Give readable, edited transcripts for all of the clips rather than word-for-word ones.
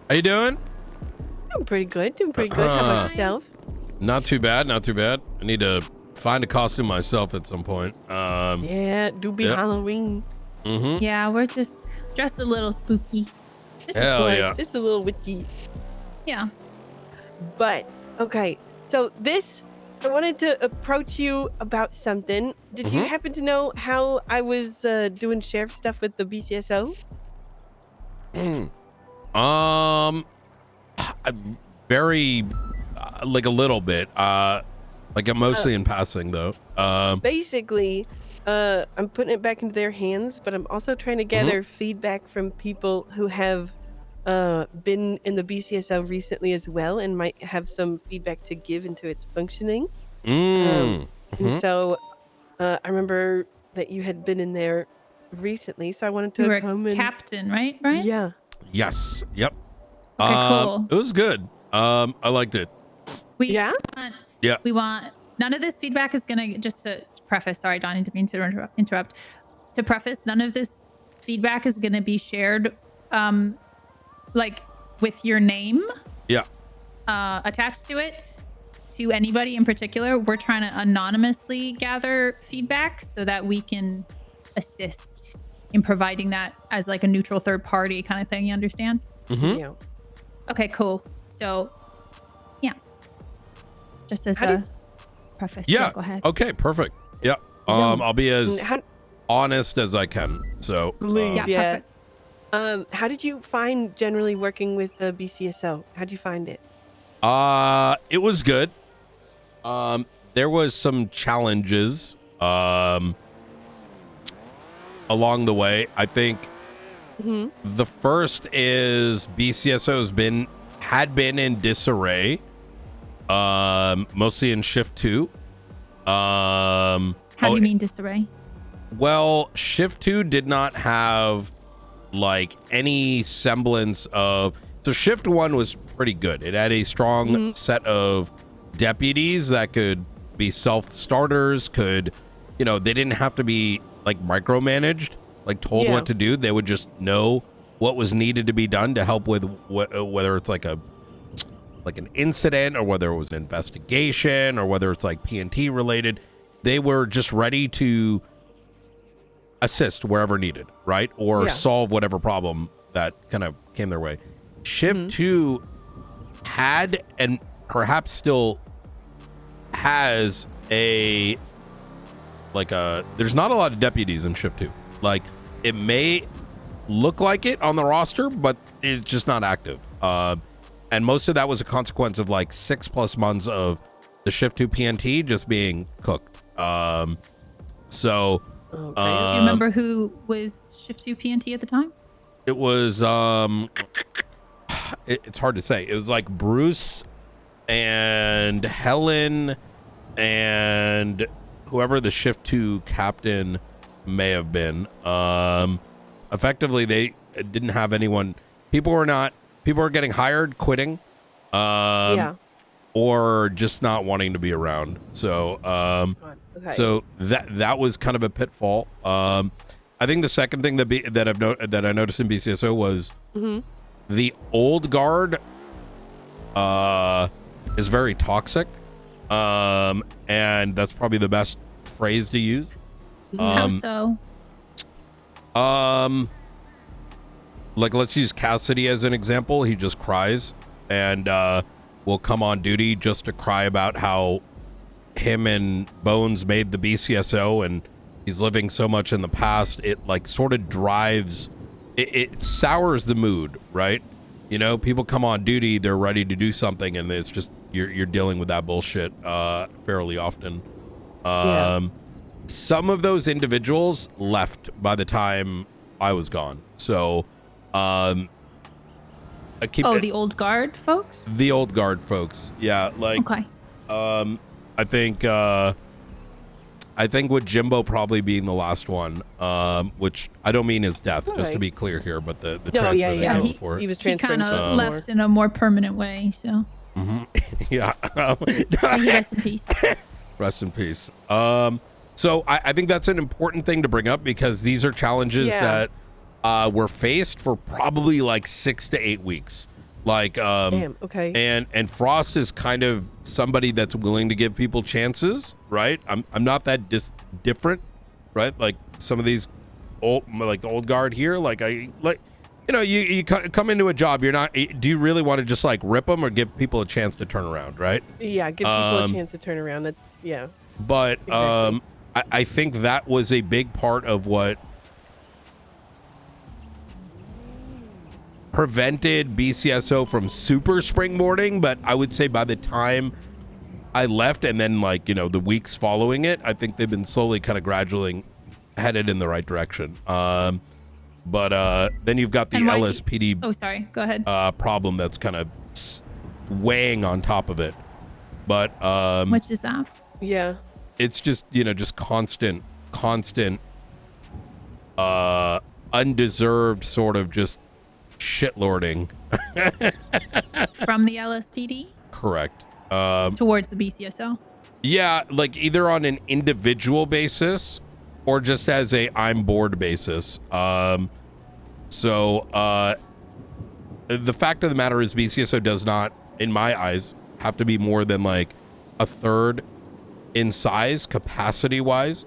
How you doing? Doing pretty good. Doing pretty good. How about yourself? Not too bad. Not too bad. I need to find a costume myself at some point. Yeah, do be yep. Halloween. Mm-hmm. Yeah, we're just dressed a little spooky. Just Hell a yeah. Just a little witchy. Yeah. But okay, so I wanted to approach you about something. Did you happen to know how I was doing sheriff stuff with the BCSO? Very, like a little bit. Like I'm mostly in passing though. Basically, I'm putting it back into their hands, but I'm also trying to gather feedback from people who have been in the BCSO recently as well and might have some feedback to give into its functioning. And so I remember that you had been in there recently, so I wanted to You were come a and captain, right, Brian? yeah. Yes. Yep. Okay, cool. It was good. I liked it. Yeah? Yeah. We want none of this feedback is gonna, just to preface, sorry, Donnie, didn't mean to interrupt. To preface, none of this feedback is gonna be shared like with your name attached to it to anybody in particular. We're trying to anonymously gather feedback so that we can assist in providing that as like a neutral third party kind of thing. You understand? Yeah. Okay, cool. So, yeah. Just as a preface. Yeah. Go ahead. Okay. Perfect. Yeah. I'll be as honest as I can. So. Yeah. Perfect. How did you find generally working with the BCSO? How'd you find it? It was good. There was some challenges along the way. I think the first is BCSO had been in disarray, mostly in shift 2. How do you mean disarray? Well, shift 2 did not have like any semblance of, so shift 1 was pretty good. It had a strong set of deputies that could be self-starters, they didn't have to be like micromanaged, like told what to do. They would just know what was needed to be done to help with whether it's like an incident or whether it was an investigation or whether it's like P&T related. They were just ready to assist wherever needed, right? Or solve whatever problem that kind of came their way. Shift 2 had, and perhaps still has, there's not a lot of deputies in shift 2. Like, it may look like it on the roster, but it's just not active. And most of that was a consequence of like 6+ months of the shift 2 PNT just being cooked. So do you remember who was shift 2 PNT at the time? it was it's hard to say. It was like Bruce and Helen and whoever the shift 2 captain may have been. Effectively, they didn't have anyone. People were getting hired, quitting, or just not wanting to be around. So, so that was kind of a pitfall. I think the second thing that I noticed in BCSO was the old guard is very toxic, and that's probably the best phrase to use. How so? Like, let's use Cassidy as an example. He just cries and will come on duty just to cry about how him and Bones made the BCSO and he's living so much in the past. It like sort of drives, it sours the mood, right? People come on duty, they're ready to do something, and it's just you're dealing with that bullshit fairly often. Some of those individuals left by the time I was gone. So the old guard folks? The old guard folks. Yeah, like okay. I think with Jimbo probably being the last one, which I don't mean his death, just to be clear here, but the transfer that came before. He was transferred. He kind of left in a more permanent way, so. Yeah. Rest in peace. Rest in peace. So I think that's an important thing to bring up because these are challenges that were faced for probably like 6 to 8 weeks. Like, Damn. Okay. and Frost is kind of somebody that's willing to give people chances, right? I'm not that different, right? Like some of these old, like the old guard here, like you know, you come into a job, you're not. Do you really want to just like rip them or give people a chance to turn around, right? Yeah, give people a chance to turn around. Yeah. But Exactly. I think that was a big part of what prevented BCSO from super springboarding. But I would say by the time I left and then like, you know, the weeks following it, I think they've been slowly kind of gradually headed in the right direction. But then you've got the LSPD Oh, sorry. Go ahead. problem that's kind of weighing on top of it. But Which is that? Yeah. it's just, you know, just constant undeserved sort of just shitlording. From the LSPD Correct. towards the BCSO. Yeah, like either on an individual basis or just as a I'm bored basis. So the fact of the matter is BCSO does not, in my eyes, have to be more than like a third in size, capacity wise.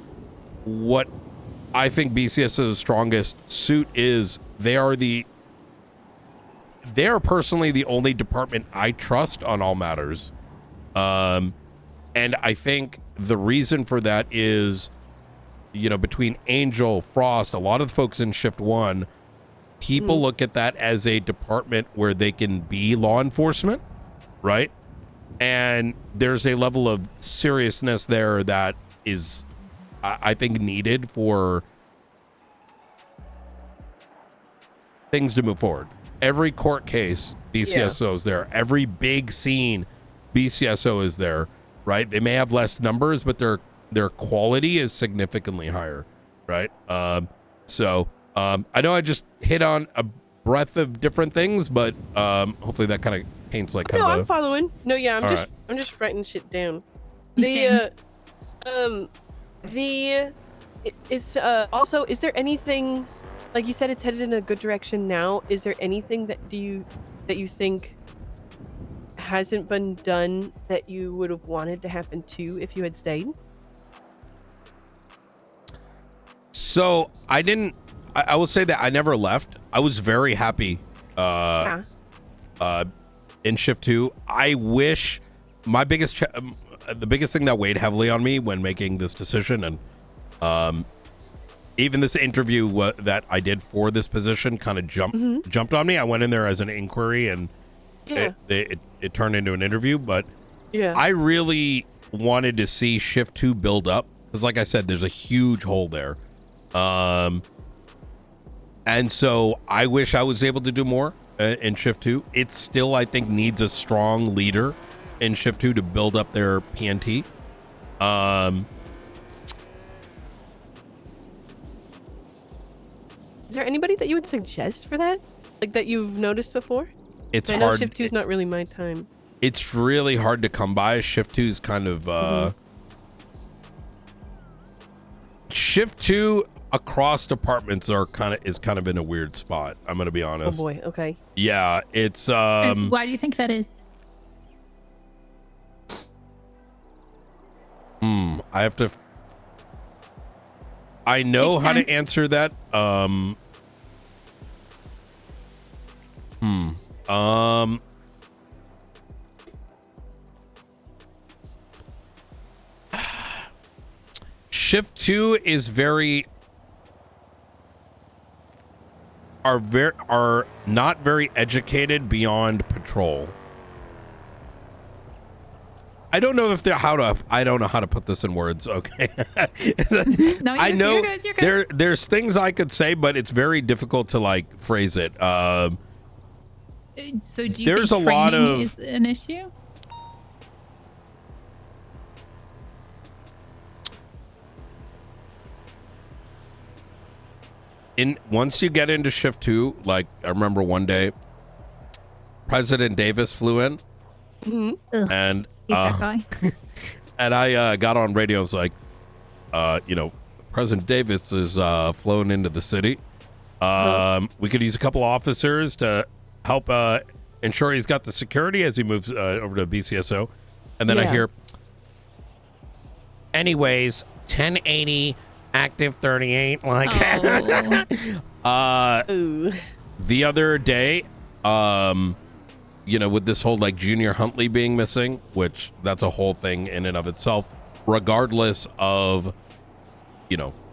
What I think BCSO's strongest suit is they are personally the only department I trust on all matters. And I think the reason for that is, you know, between Angel, Frost, a lot of the folks in Shift 1, people look at that as a department where they can be law enforcement, right? And there's a level of seriousness there that is, I think, needed for things to move forward. Every court case, BCSO is there. Every big scene, BCSO is there, right? They may have less numbers, but their quality is significantly higher, right? So I know I just hit on a breadth of different things, but hopefully that kind of paints like kind No, of I'm following. No, yeah, I'm just writing shit down. Also, is there anything, like you said, it's headed in a good direction now? Is there anything that you think hasn't been done that you would have wanted to happen too if you had stayed? So I will say that I never left. I was very happy in Shift 2. I wish my the biggest thing that weighed heavily on me when making this decision, and even this interview that I did for this position kind of jumped on me. I went in there as an inquiry, and it turned into an interview. But I really wanted to see Shift 2 build up because, like I said, there's a huge hole there. And so I wish I was able to do more in Shift 2. It still, I think, needs a strong leader in Shift 2 to build up their PNT. Is there anybody that you would suggest for that? Like that you've noticed before? It's I hard. know Shift 2 is not really my time. It's really hard to come by. Shift 2 is kind of Shift 2 across departments is kind of in a weird spot. I'm gonna be honest. Oh boy. Okay. Yeah, it's And why do you think that is? I have to. I know how to answer that. Shift 2 is are not very educated beyond patrol. I don't know if they're I don't know how to put this in words. Okay. No, I know you're good. there's things I could say, but it's very difficult to like phrase it. So do you there's think a lot training of is an issue? Once you get into Shift 2, like I remember one day President Davis flew in and and I got on radio and was like, you know, President Davis is flown into the city. We could use a couple officers to help ensure he's got the security as he moves over to BCSO. And then I Yeah. hear, anyways, 1080 active 38. Like, Oh. Ooh. the other day, with this whole like Junior Huntley being missing, which that's a whole thing in and of itself, regardless of,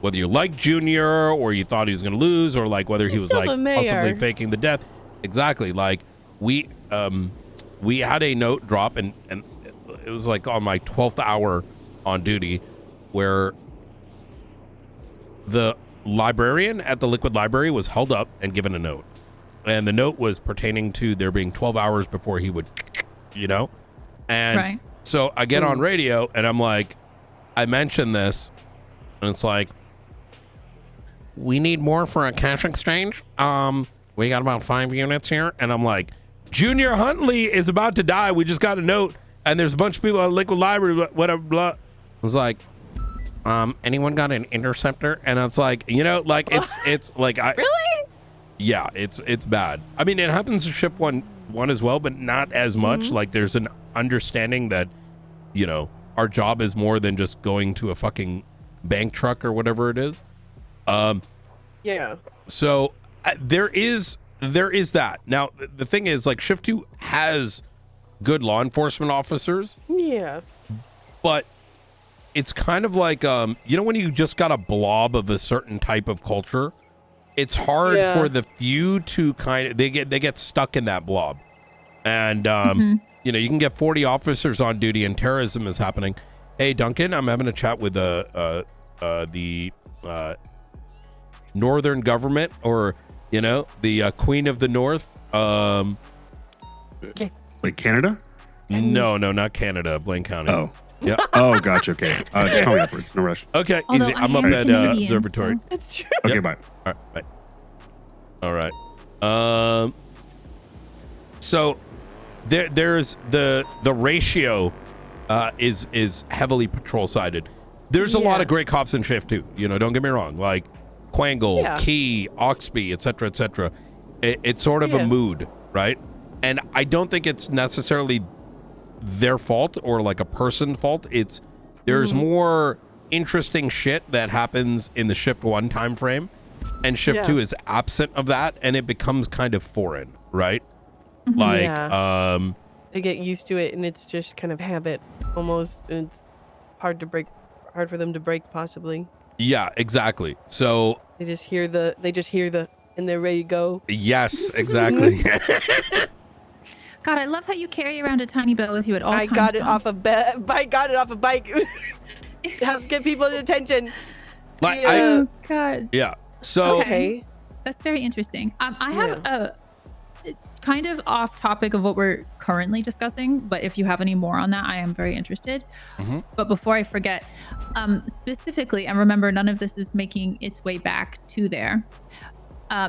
whether you like Junior or you thought he was going to lose, or like whether he He's was still like the mayor. possibly faking the death. Exactly. Like we had a note drop and it was like on my 12th hour on duty where the librarian at the Liquid Library was held up and given a note. And the note was pertaining to there being 12 hours before he would, And Right. so I get on radio and I'm like, I mentioned this and it's like, we need more for a cash exchange. We got about 5 units here. And I'm like, Junior Huntley is about to die. We just got a note. And there's a bunch of people at Liquid Library, whatever, blah. I was like, anyone got an interceptor? And I was like, it's like, Really? yeah, it's bad. I mean, it happens to ship one as well, but not as much. Like there's an understanding that, our job is more than just going to a fucking bank truck or whatever it is. Yeah. So there is that. Now, the thing is, like, Shift 2 has good law enforcement officers, Yeah. but it's kind of like, when you just got a blob of a certain type of culture, it's hard Yeah. for the few to they get stuck in that blob. And, you can get 40 officers on duty and terrorism is happening. Hey, Duncan, I'm having a chat with the northern government, or the Queen of the North. Like Canada? No, not Canada. Blaine County. Oh. Yeah. Oh, gotcha. Okay. Just call me afterwards. No rush. Okay. Although Easy. I I'm up am at Canadian, observatory. so- That's true. Okay, Yep. bye. All right. Bye. All right. So there's the ratio is heavily patrol sided. There's a lot Yeah. of great cops in Shift 2. Don't get me wrong. Like Quangle, Yeah. Key, Oxby, etc., etc. It's sort of Yeah. a mood, right? And I don't think it's necessarily their fault or like a person fault. It's there's more interesting shit that happens in the Shift 1 time frame, and Shift Yeah. 2 is absent of that, and it becomes kind of foreign, right? Like Yeah. They get used to it, and it's just kind of habit almost, and it's hard for them to break possibly. yeah, exactly. So They just hear the, and they're ready to go. yes, exactly. God, I love how you carry around a tiny bell with you at all I times. got it Dawn. off a bike. It helps get people's attention. Like, Yeah. Oh God, yeah. So Okay. that's very interesting. I have a kind of off topic of what we're currently discussing, but if you have any more on that, I am very interested. Mhm. But before I forget, specifically, and remember, none of this is making its way back to there,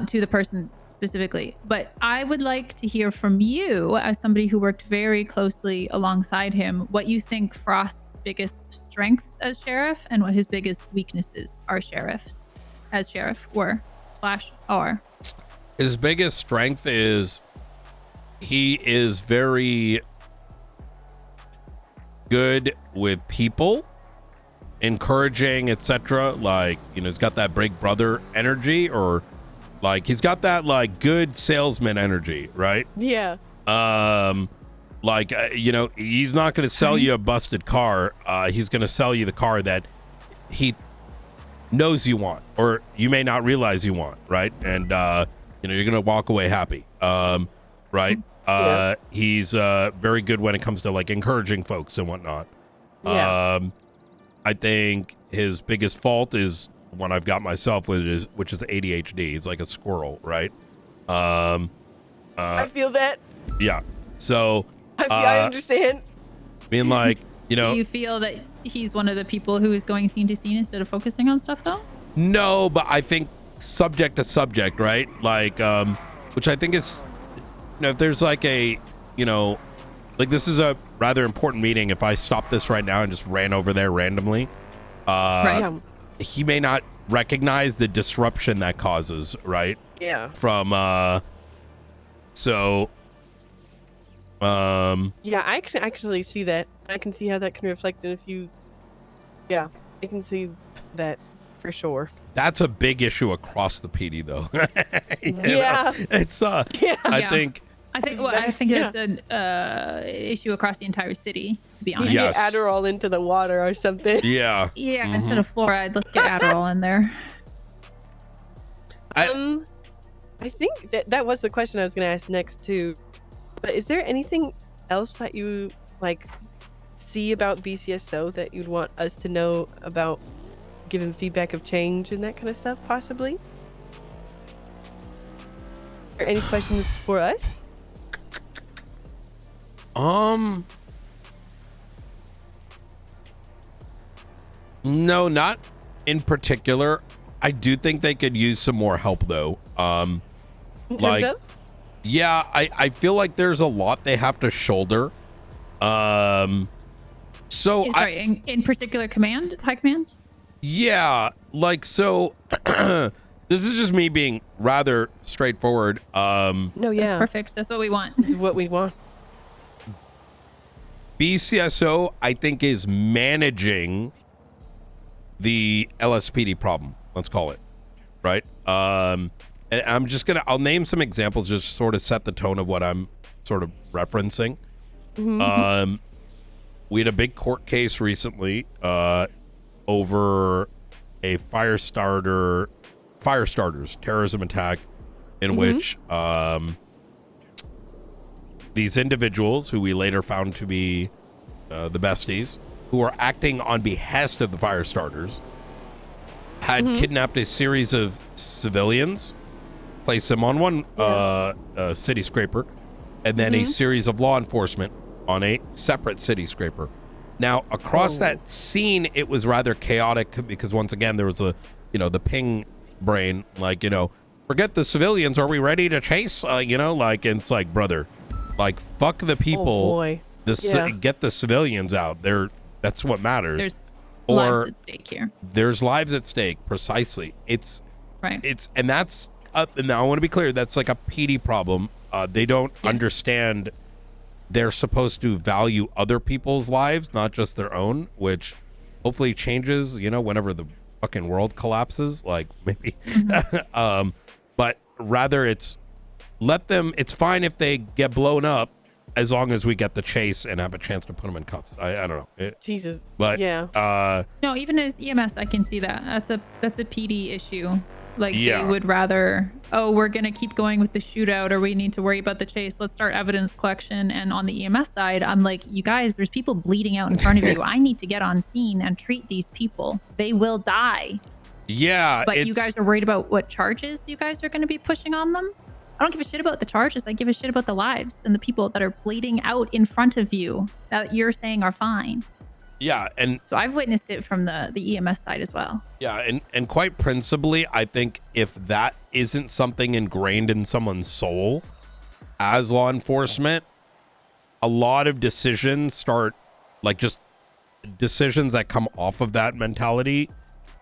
to the person specifically. But I would like to hear from you, as somebody who worked very closely alongside him, what you think Frost's biggest strengths as sheriff and what his biggest weaknesses are as sheriff were/are. his biggest strength is he is very good with people, encouraging, etc. Like, he's got that break brother energy, or like he's got that like good salesman energy, right? Yeah. He's not going to sell you a busted car. He's going to sell you the car that he knows you want, or you may not realize you want, right? And you're going to walk away happy, right? Yeah. He's very good when it comes to like encouraging folks and whatnot. Yeah. I think his biggest fault is one I've got myself with, which is ADHD. He's like a squirrel, right? I feel that. Yeah. So I understand. being like, Do you feel that he's one of the people who is going scene to scene instead of focusing on stuff, though? no, but I think subject to subject, right? Like, which I think is, if there's like a, like this is a rather important meeting. If I stop this right now and just ran over there randomly, Right. Yeah. he may not recognize the disruption that causes, right? Yeah. From, so Yeah, I can actually see that. I can see how that can reflect in a few. Yeah, I can see that for sure. That's a big issue across the PD, though. You know? Yeah. It's Yeah. I Yeah. think I think Yeah. it's an issue across the entire city, to be honest. You Yes. get Adderall into the water or something. yeah. Yeah, instead of fluoride, let's get Adderall in there. I think that was the question I was going to ask next too. But is there anything else that you like see about BCSO that you'd want us to know about, giving feedback of change and that kind of stuff, possibly? Or any questions for us? No, not in particular. I do think they could use some more help, though. In terms Like, of? yeah, I feel like there's a lot they have to shoulder. So Sorry, in particular command, high command? yeah, like, so this is just me being rather straightforward. No, That's yeah. perfect. That's what we want. This is what we want. BCSO, I think, is managing the LSPD problem. Let's call it, right? And I'll name some examples just to sort of set the tone of what I'm sort of referencing. We had a big court case recently over a fire starters terrorism attack in which these individuals, who we later found to be the besties, who were acting on behest of the fire starters, had kidnapped a series of civilians, placed them on one city scraper, and then a series of law enforcement on a separate city scraper. Now, across that scene, it was rather chaotic because, once again, there was the ping brain, like, forget the civilians. Are we ready to chase? And it's like, brother, like, fuck the people. Oh boy. Get the civilians out. That's what matters. There's Or lives at stake here. there's lives at stake. Precisely. Right. And that's and now I want to be clear. That's like a PD problem. They don't understand. They're supposed to value other people's lives, not just their own, which hopefully changes, whenever the fucking world collapses, like maybe. But rather it's fine if they get blown up, as long as we get the chase and have a chance to put them in cuffs. I don't know. Jesus. But yeah. No, even as EMS, I can see that. That's a PD issue. Like, Yeah. they would rather, we're going to keep going with the shootout, or we need to worry about the chase. Let's start evidence collection. And on the EMS side, I'm like, you guys, there's people bleeding out in front of you. I need to get on scene and treat these people. They will die. yeah, But you guys are worried about what charges you guys are going to be pushing on them? I don't give a shit about the charges. I give a shit about the lives and the people that are bleeding out in front of you that you're saying are fine. yeah, and So I've witnessed it from the EMS side as well. yeah, and quite principally, I think if that isn't something ingrained in someone's soul as law enforcement, a lot of decisions start, like, just decisions that come off of that mentality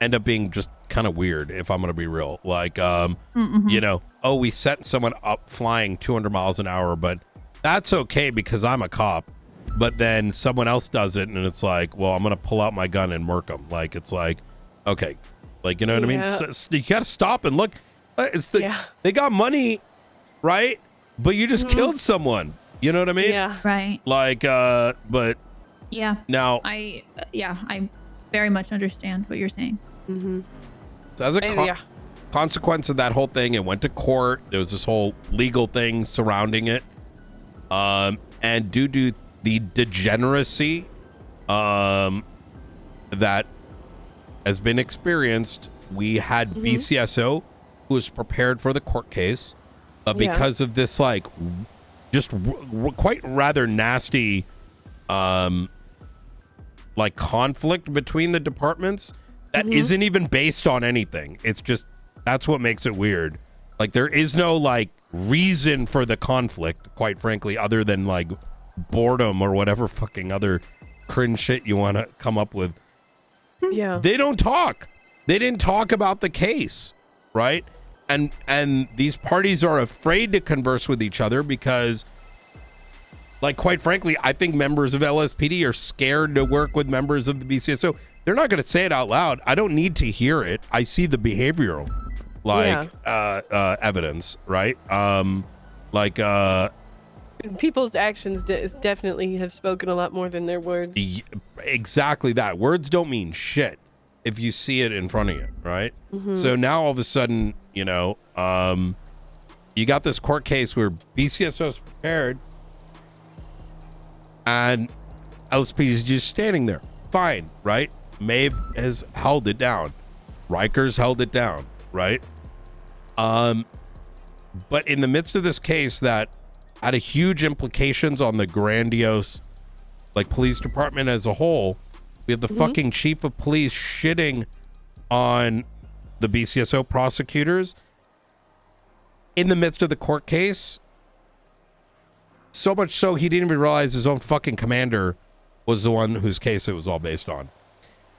end up being just kind of weird, if I'm gonna be real. Like, we set someone up flying 200 miles an hour, but that's okay because I'm a cop. But then someone else does it, and it's like, well, I'm gonna pull out my gun and murk them. Like, it's like, okay, like, you know what I mean? Yeah. So you gotta stop and look. They got money, right? But you just killed someone. You know what I mean? Yeah. Right. Like, but Yeah. now, I very much understand what you're saying. so as a Yeah. consequence of that whole thing, it went to court. There was this whole legal thing surrounding it. And due to the degeneracy that has been experienced, we had BCSO who was prepared for the court case, but because of this, like, just quite rather nasty like conflict between the departments that isn't even based on anything. It's just, that's what makes it weird. Like, there is no, like, reason for the conflict, quite frankly, other than, like, boredom or whatever fucking other cringe shit you want to come up with. Yeah. They don't talk. They didn't talk about the case, right? And these parties are afraid to converse with each other because Like, quite frankly, I think members of LSPD are scared to work with members of the BCSO. They're not going to say it out loud. I don't need to hear it. I see the behavioral, evidence, right? People's actions definitely have spoken a lot more than their words. Exactly that. Words don't mean shit if you see it in front of you, right? So now all of a sudden, you got this court case where BCSO is prepared and LSPD is just standing there. Fine, right? Maeve has held it down. Riker's held it down, right? But in the midst of this case that had a huge implications on the grandiose, like, police department as a whole, we have the fucking chief of police shitting on the BCSO prosecutors in the midst of the court case. So much so he didn't even realize his own fucking commander was the one whose case it was all based on.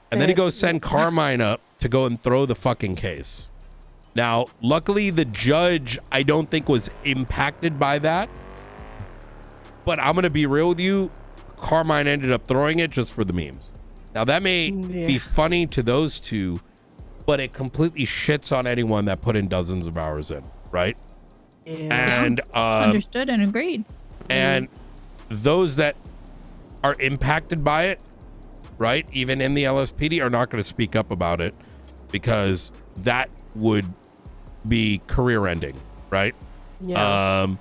And then he goes send Carmine up to go and throw the fucking case. Now, luckily, the judge, I don't think, was impacted by that. But I'm going to be real with you. Carmine ended up throwing it just for the memes. Now, that may be funny to those two, but it completely shits on anyone that put in dozens of hours in, right? And understood and agreed. And those that are impacted by it, right, even in the LSPD, are not going to speak up about it because that would be career ending, right? Do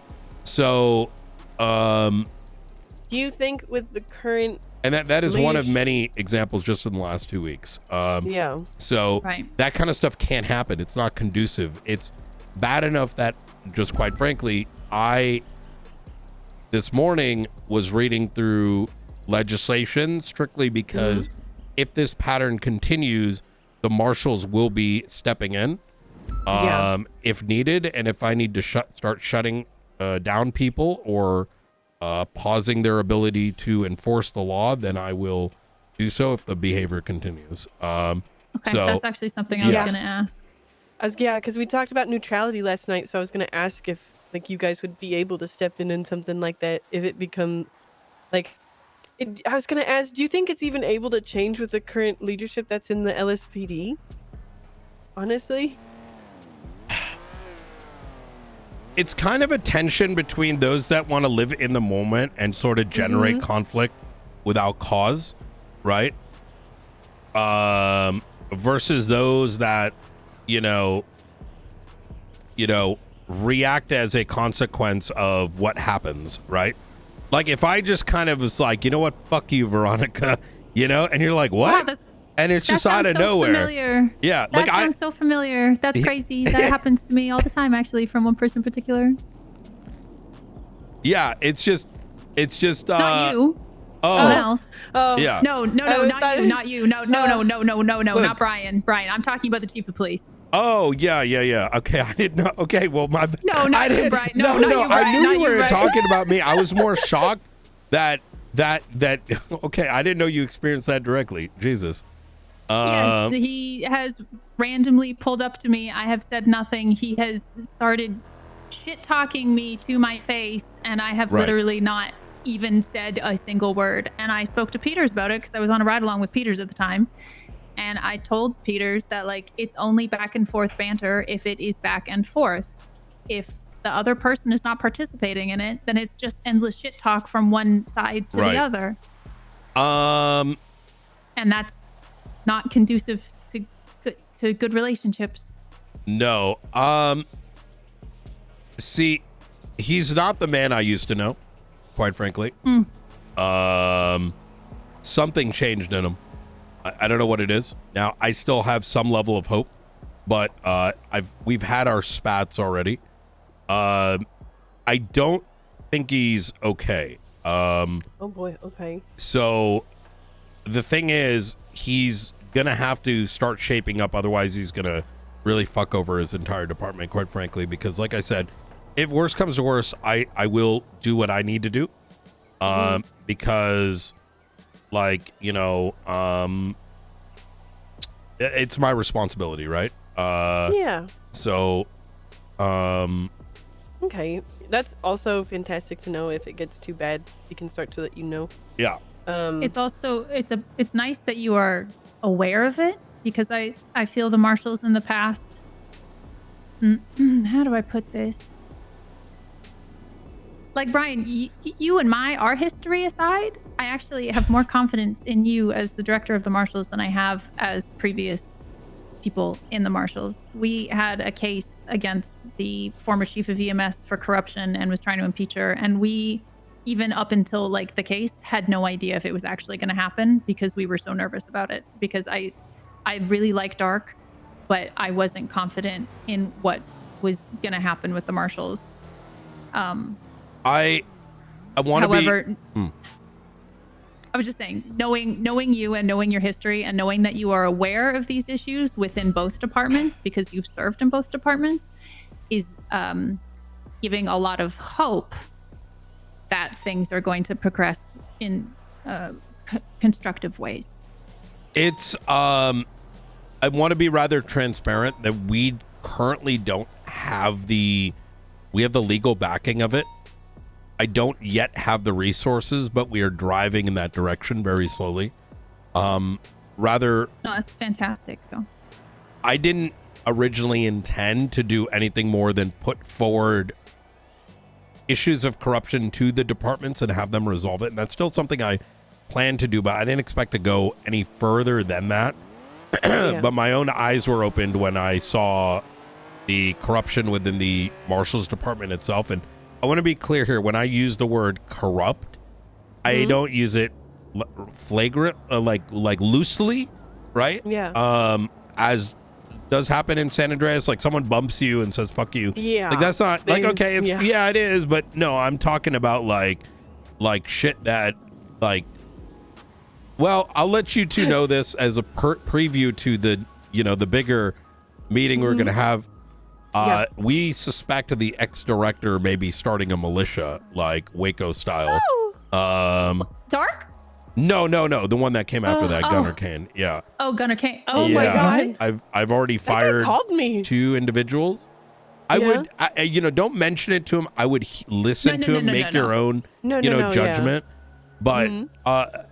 you think with the current and that is one of many examples just in the last 2 weeks. So that kind of stuff can't happen. It's not conducive. It's bad enough that, just quite frankly, I this morning was reading through legislation strictly because if this pattern continues, the marshals will be stepping in if needed, and if I need to start shutting down people or pausing their ability to enforce the law, then I will do so if the behavior continues. Okay, that's actually something I was going to ask. Because we talked about neutrality last night, so I was going to ask if, like, you guys would be able to step in something like that if it become, like, I was going to ask, do you think it's even able to change with the current leadership that's in the LSPD? Honestly? It's kind of a tension between those that want to live in the moment and sort of generate conflict without cause, right? Versus those that, react as a consequence of what happens, right? Like, if I just kind of was like, you know what, fuck you, Veronica, and you're like, what? Wow, and it's just out of nowhere. Familiar. Yeah, that sounds so familiar. That's crazy. That happens to me all the time, actually, from one person in particular. Yeah, it's just not you. Someone else. Yeah. No, not you. No, not Brian. I'm talking about the chief of police. Oh, yeah. Okay, I didn't know. Okay, well, my no, not you, Brian. No, I knew you were talking about me. I was more shocked that okay, I didn't know you experienced that directly. Jesus. Yes, he has randomly pulled up to me. I have said nothing. He has started shit talking me to my face, and I have literally not even said a single word. And I spoke to Peters about it because I was on a ride along with Peters at the time. And I told Peters that, like, it's only back and forth banter if it is back and forth. If the other person is not participating in it, then it's just endless shit talk from one side to the other. And that's not conducive to good relationships. No. See, he's not the man I used to know, quite frankly. Something changed in him. I don't know what it is. Now, I still have some level of hope, but we've had our spats already. I don't think he's okay. Oh boy, okay. So the thing is, he's gonna have to start shaping up, otherwise he's gonna really fuck over his entire department, quite frankly, because like I said, if worse comes to worse, I will do what I need to do. Because, like, it's my responsibility, right? Yeah. So Okay, that's also fantastic to know. If it gets too bad, we can start to let you know. Yeah. It's also it's nice that you are aware of it, because I feel the marshals in the past. How do I put this? Like, Brian, you and our history aside, I actually have more confidence in you as the director of the marshals than I have as previous people in the marshals. We had a case against the former chief of EMS for corruption and was trying to impeach her, and we, even up until like the case, had no idea if it was actually going to happen because we were so nervous about it. Because I really like Dark, but I wasn't confident in what was going to happen with the marshals. I want to be. However, I was just saying, knowing you and knowing your history and knowing that you are aware of these issues within both departments because you've served in both departments is giving a lot of hope that things are going to progress in constructive ways. It's I want to be rather transparent that we currently don't have the legal backing of it. I don't yet have the resources, but we are driving in that direction very slowly. No, that's fantastic though. I didn't originally intend to do anything more than put forward issues of corruption to the departments and have them resolve it. And that's still something I plan to do, but I didn't expect to go any further than that. Yeah. But my own eyes were opened when I saw the corruption within the Marshals Department itself. And I want to be clear here. When I use the word corrupt, I don't use it flagrant, like loosely, right? Yeah. As does happen in San Andreas, like someone bumps you and says "fuck you." Yeah. Like that's not like okay. It's yeah, it is, but no, I'm talking about like shit that like. Well, I'll let you two know this as a preview to the the bigger meeting we're gonna have. We suspect the ex-director may be starting a militia, like Waco style. Oh. Dark? No, the one that came after that, Gunner Kane. Yeah. Oh, Gunner Kane. Oh yeah. my God. I've already fired called me 2 individuals. I would, don't mention it to him. I would listen to him, make your own, judgment. But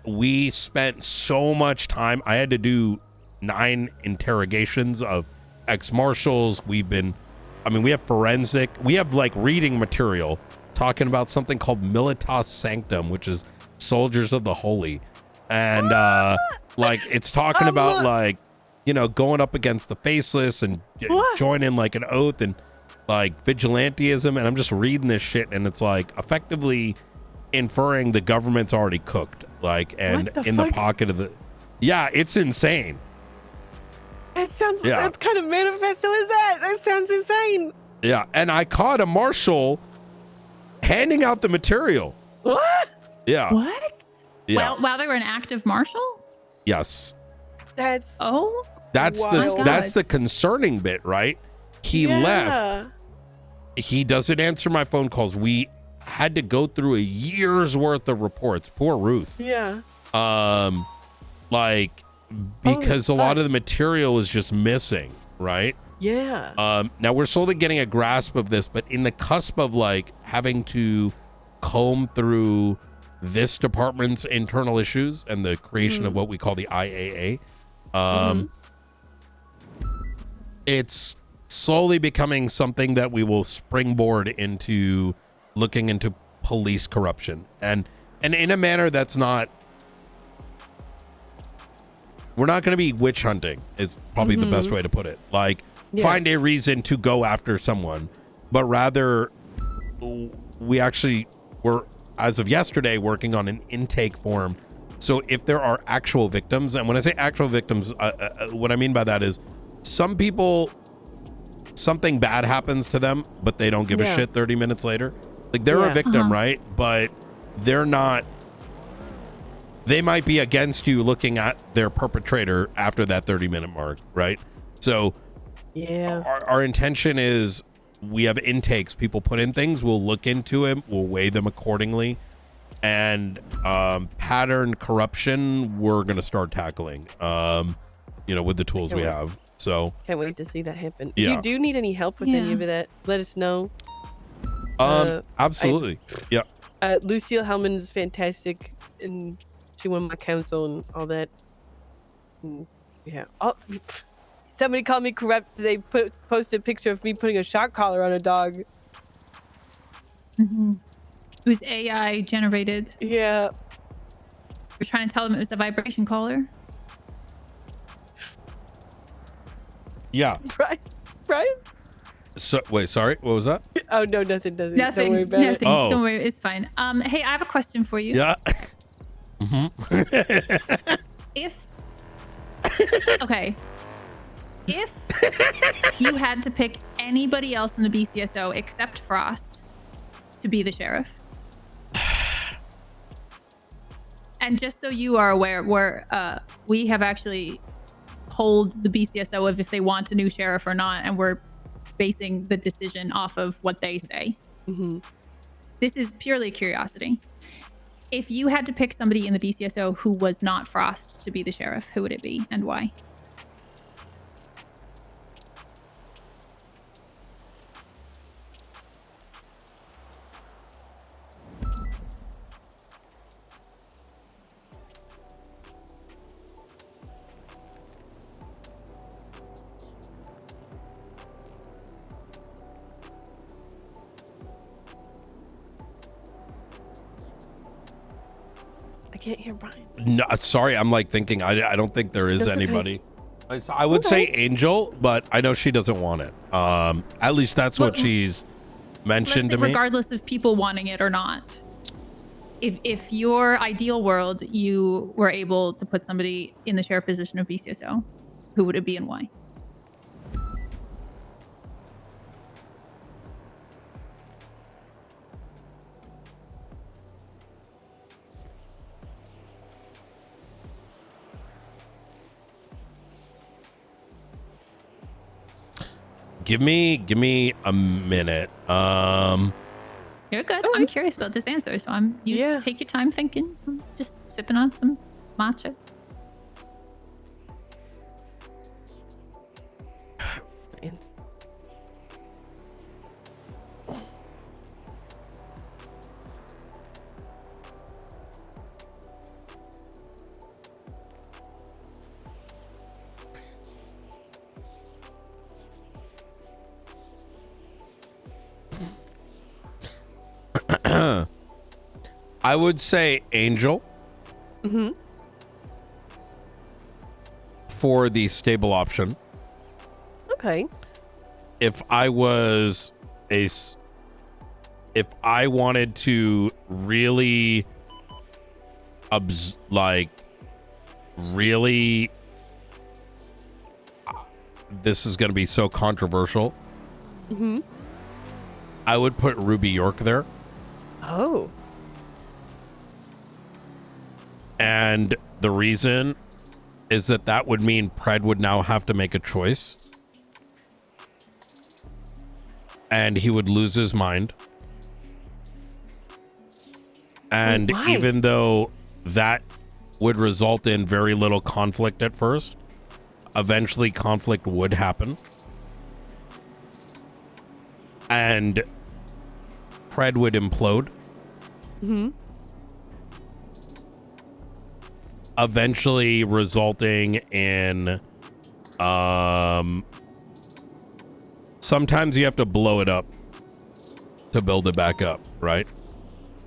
we spent so much time. I had to do 9 interrogations of ex-marshals. We have forensic. We have like reading material talking about something called Militas Sanctum, which is Soldiers of the Holy. And like it's talking about like, going up against the faceless and joining like an oath and like vigilantism. And I'm just reading this shit and it's like effectively inferring the government's already cooked, like, and in the pocket of the. Yeah, it's insane. That sounds. What kind of manifesto is that? That sounds insane. Yeah, and I caught a marshal handing out the material. What? Yeah. What? Yeah. While they were an active marshal? Yes. That's that's the concerning bit, right? He left. He doesn't answer my phone calls. We had to go through a year's worth of reports. Poor Ruth. Yeah. Like because a lot of the material is just missing, right? Yeah. Now we're slowly getting a grasp of this, but in the cusp of like having to comb through this department's internal issues and the creation of what we call the IAA, it's slowly becoming something that we will springboard into looking into police corruption and in a manner that's not. We're not going to be witch hunting is probably the best way to put it. Like find a reason to go after someone, but rather we actually were, as of yesterday, working on an intake form. So if there are actual victims, and when I say actual victims, what I mean by that is some people, something bad happens to them, but they don't give a shit 30 minutes later. Like they're a victim, right? But they're not. They might be against you looking at their perpetrator after that 30-minute mark, right? So our intention is we have intakes. People put in things. We'll look into it. We'll weigh them accordingly. And pattern corruption, we're going to start tackling, with the tools we have. So can't wait to see that happen. Yeah. If you do need any help with any of that, let us know. Absolutely. Yeah. Lucille Hellman is fantastic, and she won my council and all that. And, yeah. Oh, somebody called me corrupt. They posted a picture of me putting a shock collar on a dog. Mm-hmm. It was AI generated. Yeah. We're trying to tell them it was a vibration collar. Yeah. Brian? So wait, sorry, what was that? Oh no, nothing. Don't Nothing. worry about it. Oh. Don't worry, it's fine. Hey, I have a question for you. Yeah. If okay, if you had to pick anybody else in the BCSO except Frost to be the sheriff, and just so you are aware, we have actually polled the BCSO of if they want a new sheriff or not, and we're basing the decision off of what they say. Mm-hmm. This is purely curiosity. If you had to pick somebody in the BCSO who was not Frost to be the sheriff, who would it be and why? I can't hear Brian. No, sorry, I'm like thinking. I don't think there is That's okay. anybody. I would say Angel, but I know she doesn't want it. At least that's what she's mentioned to me. Regardless of people wanting it or not, if your ideal world you were able to put somebody in the sheriff position of BCSO, who would it be and why? Give me a minute. You're good. I'm curious about this answer, so take your time thinking. I'm just sipping on some matcha. I would say Angel. Mm-hmm. For the stable option. Okay. If I wanted to really really this is going to be so controversial. Mm-hmm. I would put Ruby York there. Oh. And the reason is that would mean Pred would now have to make a choice. And he would lose his mind. And even though that would result in very little conflict at first, eventually conflict would happen. And Pred would implode. Mm-hmm. Eventually resulting in sometimes you have to blow it up to build it back up, right?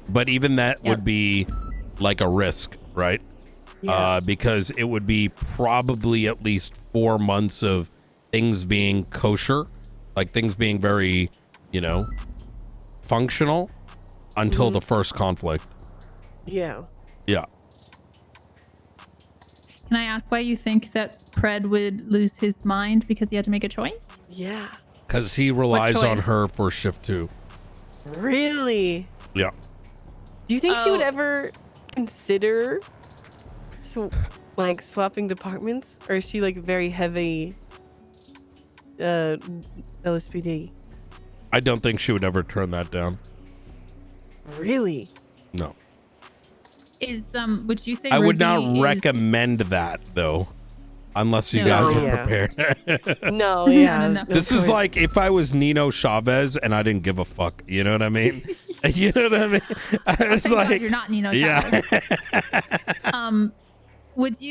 But even that would be like a risk, right? Yeah. Because it would be probably at least 4 months of things being kosher, like things being very, functional until the first conflict. Yeah. Yeah. Can I ask why you think that Pred would lose his mind because he had to make a choice? Yeah. Because he relies on choice? her for shift 2. Really? Yeah. Do you think she would ever consider swapping departments, or is she like very heavy LSPD? I don't think she would ever turn that down. Really? No. Would you say I would Ruby not is- recommend that, though. unless you No. guys Oh, are yeah. prepared. No, yeah. no. This is like if I was Nino Chavez and I didn't give a fuck. You know what I mean? You know what I mean? I was Thank God like, you're not Nino yeah. Chavez. Would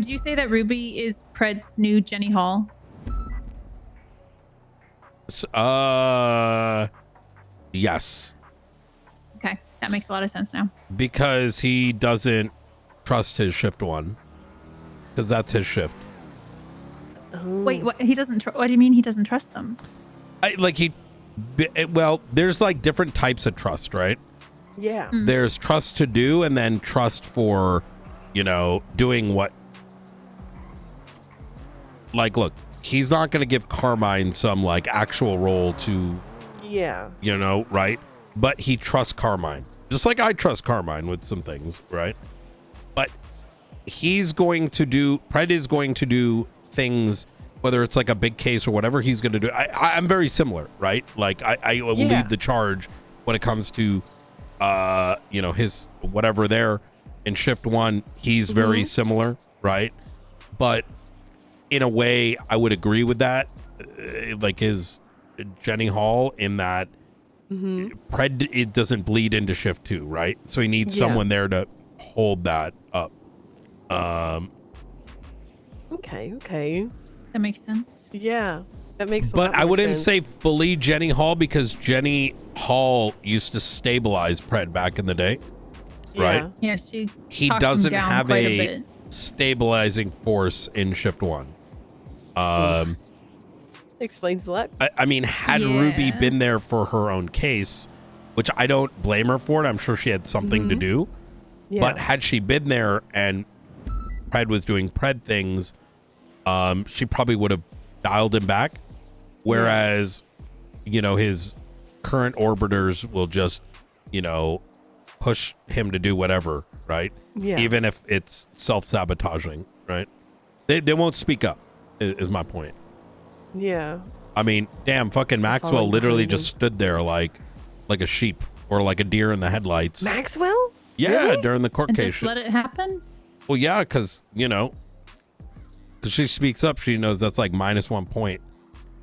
you say that Ruby is Pred's new Jenny Hall? Yes, Okay, that makes a lot of sense now. because he doesn't trust his shift one, because that's his shift. Wait, what? He doesn't. What do you mean he doesn't trust them? Well, there's like different types of trust, right? Yeah. There's trust to do, and then trust for, doing what. Like, look, he's not going to give Carmine some like actual role to, Yeah. right? But he trusts Carmine, just like I trust Carmine with some things, right? But Pred is going to do things, whether it's like a big case or whatever he's going to do. I'm very similar, right? Like I will lead the charge when it comes to, his whatever there in shift one. He's very similar, right? But in a way, I would agree with that, like his Jenny Hall, in that Pred, it doesn't bleed into shift two, right? So he needs someone there to hold that up. Okay. That makes sense. Yeah. That makes a But lot I more wouldn't sense. say fully Jenny Hall, because Jenny Hall used to stabilize Pred back in the day, right? Yeah, she. He talks him doesn't down have quite a bit. stabilizing force in shift one. Explains a lot. I mean, had Ruby been there for her own case, which I don't blame her for it, I'm sure she had something to do. Yeah. But had she been there and Pred was doing Pred things, she probably would have dialed him back. Whereas, his current orbiters will just, push him to do whatever, right? Yeah. Even if it's self-sabotaging, right? They won't speak up, is my point. Yeah. I mean, damn, fucking Maxwell following literally behind just stood there like a sheep or like a deer in the headlights. Maxwell? Yeah, Really? during the court And case. just let it happen. Well, yeah, because she speaks up, she knows that's like -1 point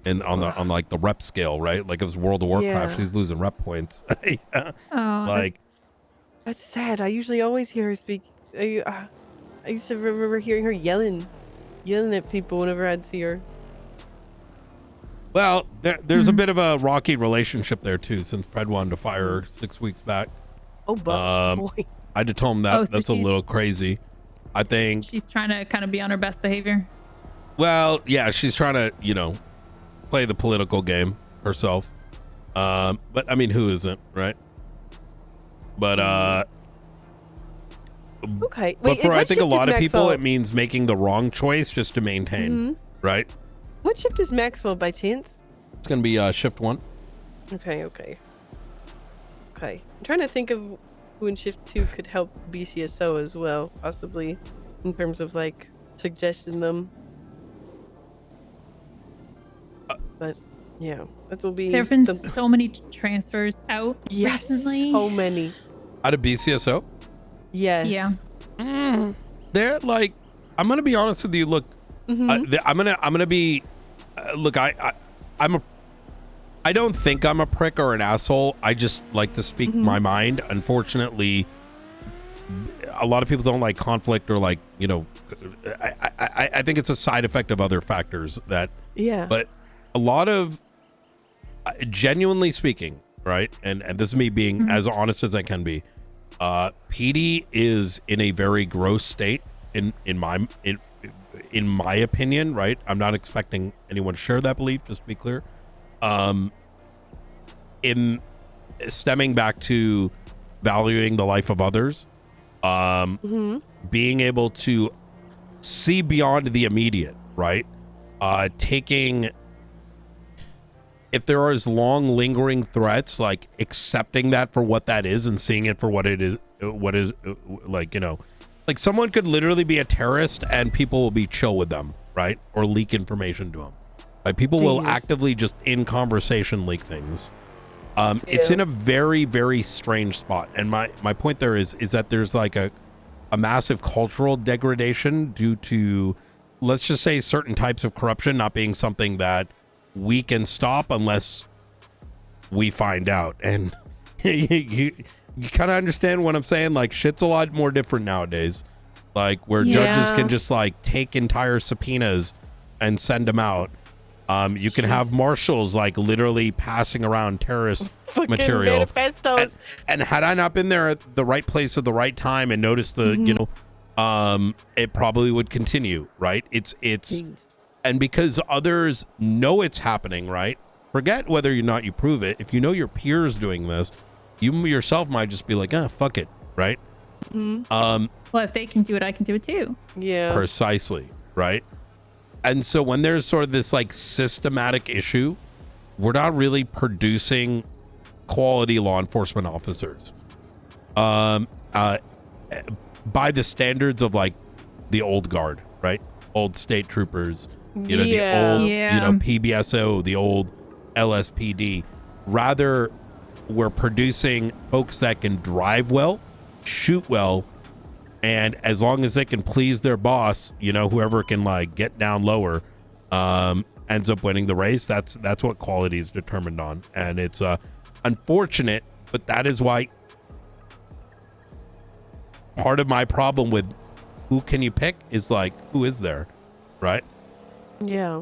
on like the rep scale, right? Like if it's World of Warcraft, Yeah. she's losing rep points. Yeah. Oh, Like- That's sad. I usually always hear her speak. I used to remember hearing her yelling at people whenever I'd see her. Well, there's a bit of a rocky relationship there too, since Pred wanted to fire her 6 weeks back. Oh, but boy. I had to tell him that Oh, so that's a she's- little crazy. I think. she's trying to kind of be on her best behavior. Well, yeah, she's trying to, play the political game herself. But I mean, who isn't, right? But Okay. but for what I think a shift lot is of people, Maxwell- it means making the wrong choice just to maintain, right? What shift is Maxwell by chance? It's gonna be shift one. Okay. I'm trying to think of who in shift 2 could help BCSO as well, possibly, in terms of like suggesting them. But yeah, that will be. There have been some- so many transfers out yes, recently. so many. Out of BCSO, Yes. Yeah. they're like, I'm gonna be honest with you. Look, I'm gonna be. Look, I don't think I'm a prick or an asshole. I just like to speak my mind. Unfortunately, a lot of people don't like conflict or like, I think it's a side effect of other factors that, Yeah. but a lot of, genuinely speaking, right? And this is me being as honest as I can be. PD is in a very gross state in my opinion, right? I'm not expecting anyone to share that belief, just to be clear. In stemming back to valuing the life of others, being able to see beyond the immediate, right? Taking, if there is long lingering threats, like accepting that for what that is and seeing it for what it is, like, like someone could literally be a terrorist and people will be chill with them, right? Or leak information to them. Like people will Jeez. actively just in conversation leak things. It's in a very, very strange spot. And my point there is that there's like a massive cultural degradation due to, let's just say, certain types of corruption not being something that we can stop unless we find out. And you kind of understand what I'm saying? Like, shit's a lot more different nowadays. Like, where judges can just like take entire subpoenas and send them out. You can have marshals like literally passing around terrorist material. Manifestos. And had I not been there at the right place at the right time and noticed the, it probably would continue, right? It's, and because others know it's happening, right? Forget whether or not you prove it. If you know your peers doing this, you yourself might just be like, fuck it, right? Well, if they can do it, I can do it too. Yeah. Precisely, right? And so when there's sort of this like systematic issue, we're not really producing quality law enforcement officers by the standards of like the old guard, right? Old state troopers, the old, PBSO, the old LSPD. Rather, we're producing folks that can drive well, shoot well, and as long as they can please their boss, whoever can like get down lower ends up winning the race. That's what quality is determined on. And it's unfortunate, but that is why part of my problem with who can you pick is like, who is there, right? Yeah.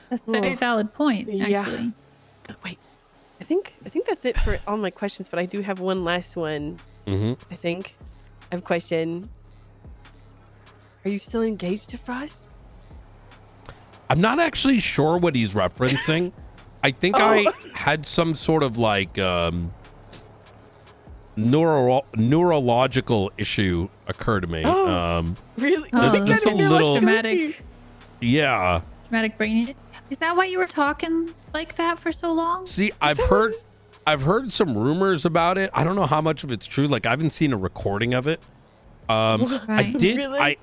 That's a very valid point, actually. Yeah. Wait, I think that's it for all my questions, but I do have one last one. I think I have a question. Are you still engaged to Frost? I'm not actually sure what he's referencing. I think I had some sort of like neurological issue occur to me. Really? Just a little dramatic. Yeah. Dramatic brain. Is that why you were talking like that for so long? See, I've heard some rumors about it. I don't know how much of it's true. Like, I haven't seen a recording of it. I did. Really?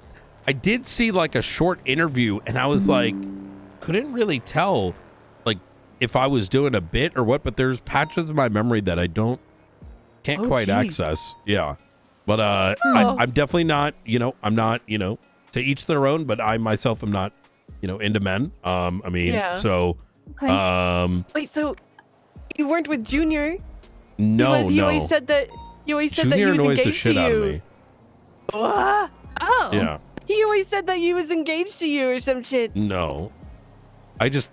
I did see like a short interview, and I was like, couldn't really tell, like, if I was doing a bit or what. But there's patches of my memory that I can't quite access. Yeah, but I'm definitely not. I'm not. To each their own. But I myself am not. Into men. So. Okay. Wait, so you weren't with Junior? No, he always said that. You always said that he Junior was annoys the engaged shit to out of you. me. What? Oh. Yeah. He always said that he was engaged to you or some shit. No. It's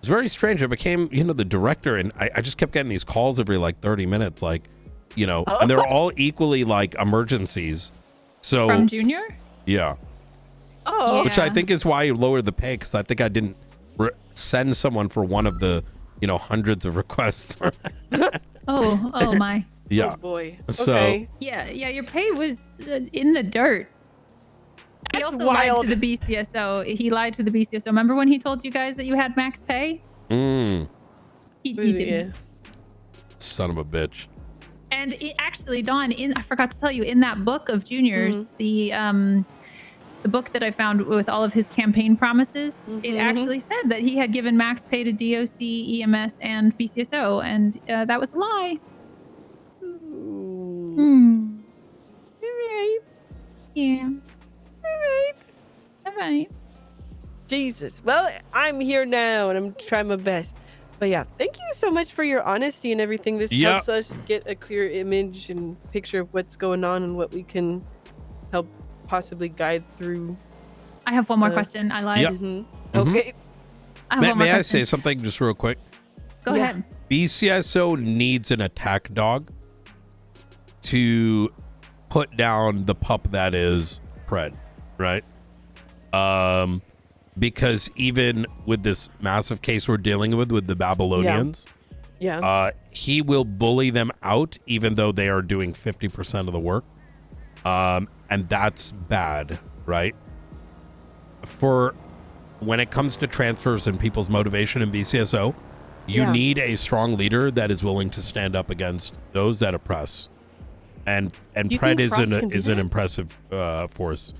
very strange. I became, the director, and I just kept getting these calls every like 30 minutes, like, and they're all equally like emergencies. So From Junior? Yeah. Oh. Which I think is why you lowered the pay, because I think I didn't send someone for one of the, hundreds of requests. Oh my. Yeah. Oh boy. So Okay. Yeah, your pay was in the dirt. He That's also wild. lied to the BCSO. He lied to the BCSO. Remember when he told you guys that you had max pay? He didn't. Son of a bitch. And actually, Dawn, I forgot to tell you, in that book of Junior's, the book that I found with all of his campaign promises, it actually said that he had given max pay to DOC, EMS, and BCSO, and that was a lie. All right. Yeah. All right. Jesus. Well, I'm here now and I'm trying my best. But yeah, thank you so much for your honesty and everything. This helps us get a clear image and picture of what's going on and what we can help possibly guide through. I have one more question. I lied. Okay. May I say something just real quick? Go ahead. BCSO needs an attack dog to put down the pup that is Pred, right? Because even with this massive case we're dealing with the Babylonians, he will bully them out even though they are doing 50% of the work. And that's bad, right? For when it comes to transfers and people's motivation in BCSO, you need a strong leader that is willing to stand up against those that oppress. And Pred is an impressive force.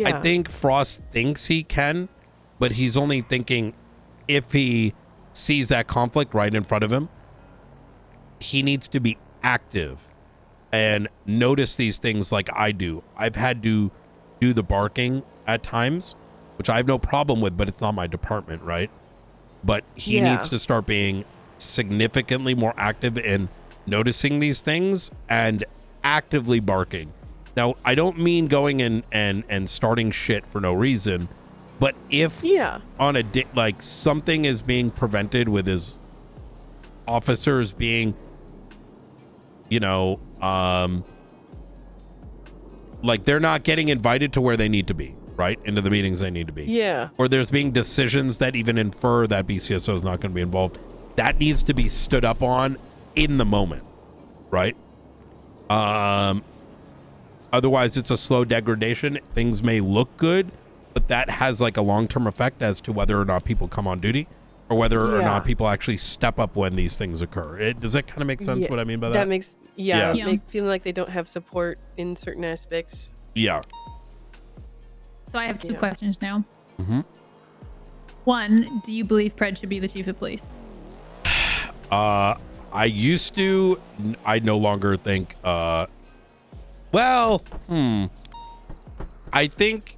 I think Frost thinks he can, but he's only thinking if he sees that conflict right in front of him, he needs to be active and notice these things like I do. I've had to do the barking at times, which I have no problem with, but it's not my department, right? But he needs to start being significantly more active in noticing these things and actively barking. Now, I don't mean going in and starting shit for no reason, but if on a like something is being prevented with his officers being, you know, like they're not getting invited to where they need to be, right? Into the meetings they need to be. Yeah. Or there's being decisions that even infer that BCSO is not going to be involved. That needs to be stood up on in the moment, right? Otherwise it's a slow degradation. Things may look good, but that has like a long-term effect as to whether or not people come on duty or whether or not people actually step up when these things occur. Does that kind of make sense what I mean by that? That makes, feeling like they don't have support in certain aspects. Yeah. So I have two questions now. Mm-hmm. One, do you believe Pred should be the chief of police? I used to. I no longer think. Well, I think.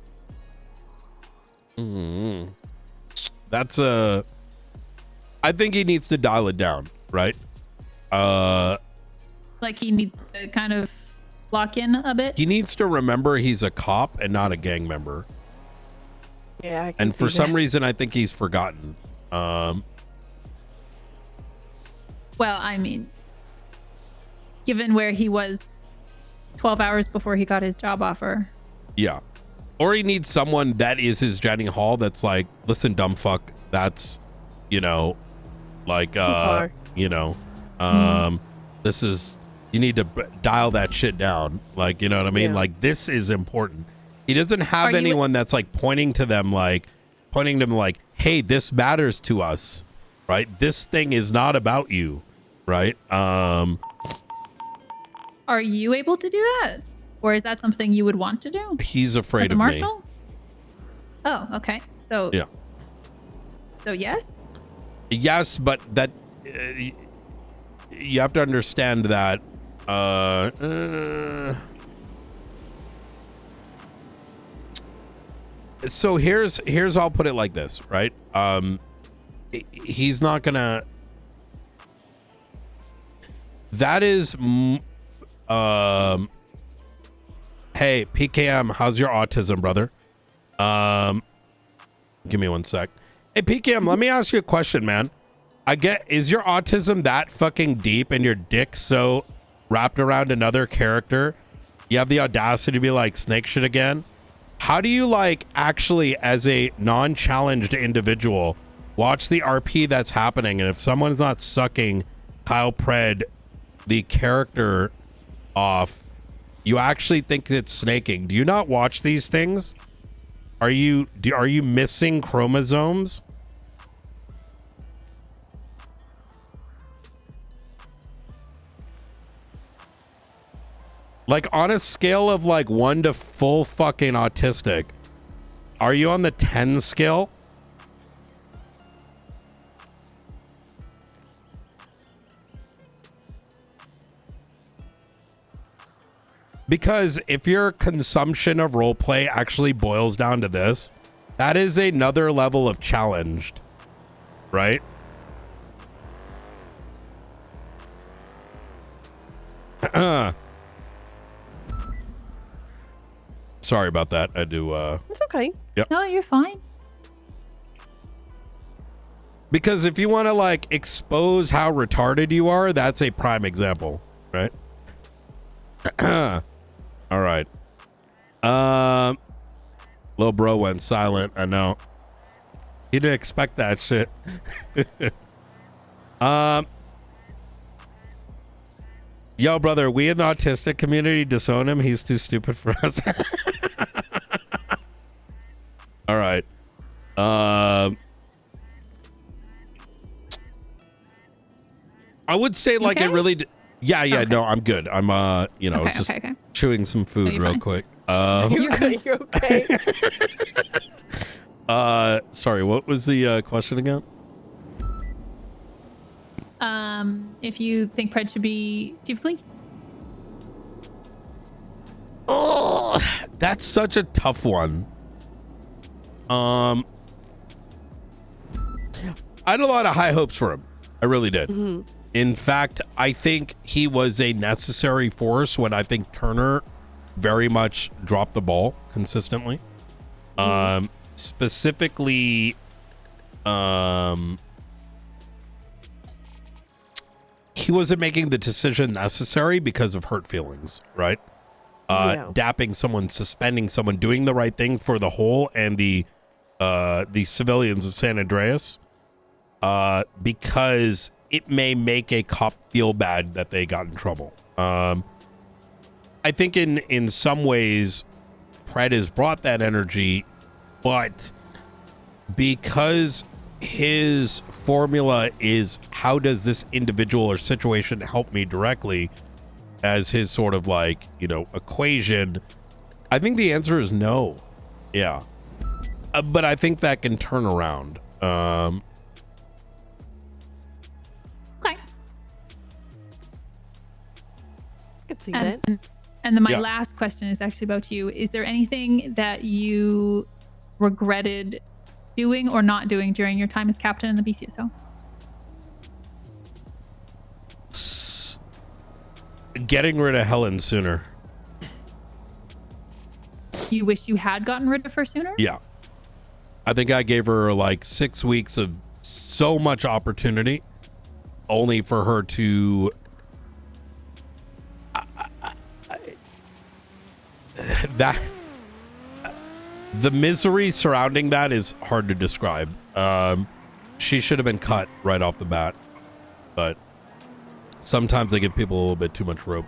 That's a. I think he needs to dial it down, right? Like he needs to kind of lock in a bit. He needs to remember he's a cop and not a gang member. Yeah, I can and for see some that. reason, I think he's forgotten. Well, I mean, given where he was 12 hours before he got his job offer. Yeah. Or he needs someone that is his Jenny Hall that's like, listen, dumb fuck, that's, you know, like, you know, this is, you need to dial that shit down. Like, you know what I mean? Yeah. Like, this is important. He doesn't have anyone that's like pointing to them like, hey, this matters to us, right? This thing is not about you, right? Are you able to do that? Or is that something you would want to do? He's afraid as a of marshal? me. Oh, okay. So yeah. So yes? Yes, but that you have to understand that so here's I'll put it like this, right? He's not gonna, that is hey PKM, how's your autism, brother? Give me one sec. Hey PKM, let me ask you a question, man. Is your autism that fucking deep and your dick so wrapped around another character you have the audacity to be like snake shit again? How do you like actually, as a non-challenged individual, watch the RP that's happening, and if someone's not sucking Kyle Pred, the character, off, you actually think it's snaking? Do you not watch these things? Are you missing chromosomes? Like, on a scale of like 1 to full fucking autistic, are you on the 10 scale? Because if your consumption of roleplay actually boils down to this, that is another level of challenged, right? Sorry about that. I do. It's okay. Yep. No, you're fine. Because if you want to like expose how retarded you are, that's a prime example, right? All right. Little bro went silent. I know. He didn't expect that shit. Yo, brother, we in the autistic community disown him. He's too stupid for us. All right. I would say like okay? it really. Yeah. Okay. No, I'm good. I'm you know, just okay. chewing some food you're real fine. quick. You're okay. Sorry, what was the question again? If you think Pred should be chief of police? That's such a tough one. I had a lot of high hopes for him. I really did. In fact, I think he was a necessary force when I think Turner very much dropped the ball consistently. Specifically, he wasn't making the decision necessary because of hurt feelings, right? Dapping someone, suspending someone, doing the right thing for the whole and the civilians of San Andreas, because it may make a cop feel bad that they got in trouble. I think in some ways, Pred has brought that energy, but because his formula is how does this individual or situation help me directly as his sort of like, equation, I think the answer is no. Yeah. But I think that can turn around. Okay. I could see that. And then my last question is actually about you. Is there anything that you regretted doing or not doing during your time as captain in the BCSO? Getting rid of Helen sooner. You wish you had gotten rid of her sooner? Yeah. I think I gave her like 6 weeks of so much opportunity only for her to the misery surrounding that is hard to describe. She should have been cut right off the bat, but sometimes they give people a little bit too much rope.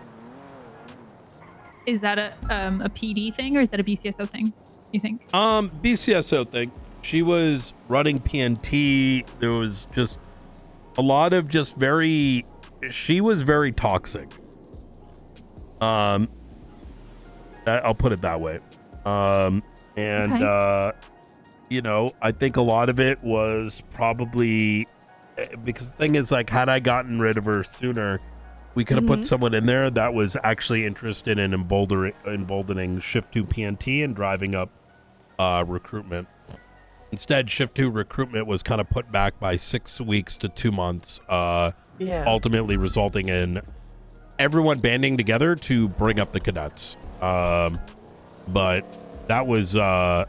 Is that a PD thing or is that a BCSO thing, you think? BCSO thing. She was running PNT. There was just a lot of she was very toxic. I'll put it that way. I think a lot of it was probably because the thing is, like, had I gotten rid of her sooner, we could have put someone in there that was actually interested in emboldening Shift 2 PNT and driving up recruitment. Instead, Shift 2 recruitment was kind of put back by 6 weeks to 2 months, ultimately resulting in everyone banding together to bring up the cadets. But that was, Boy,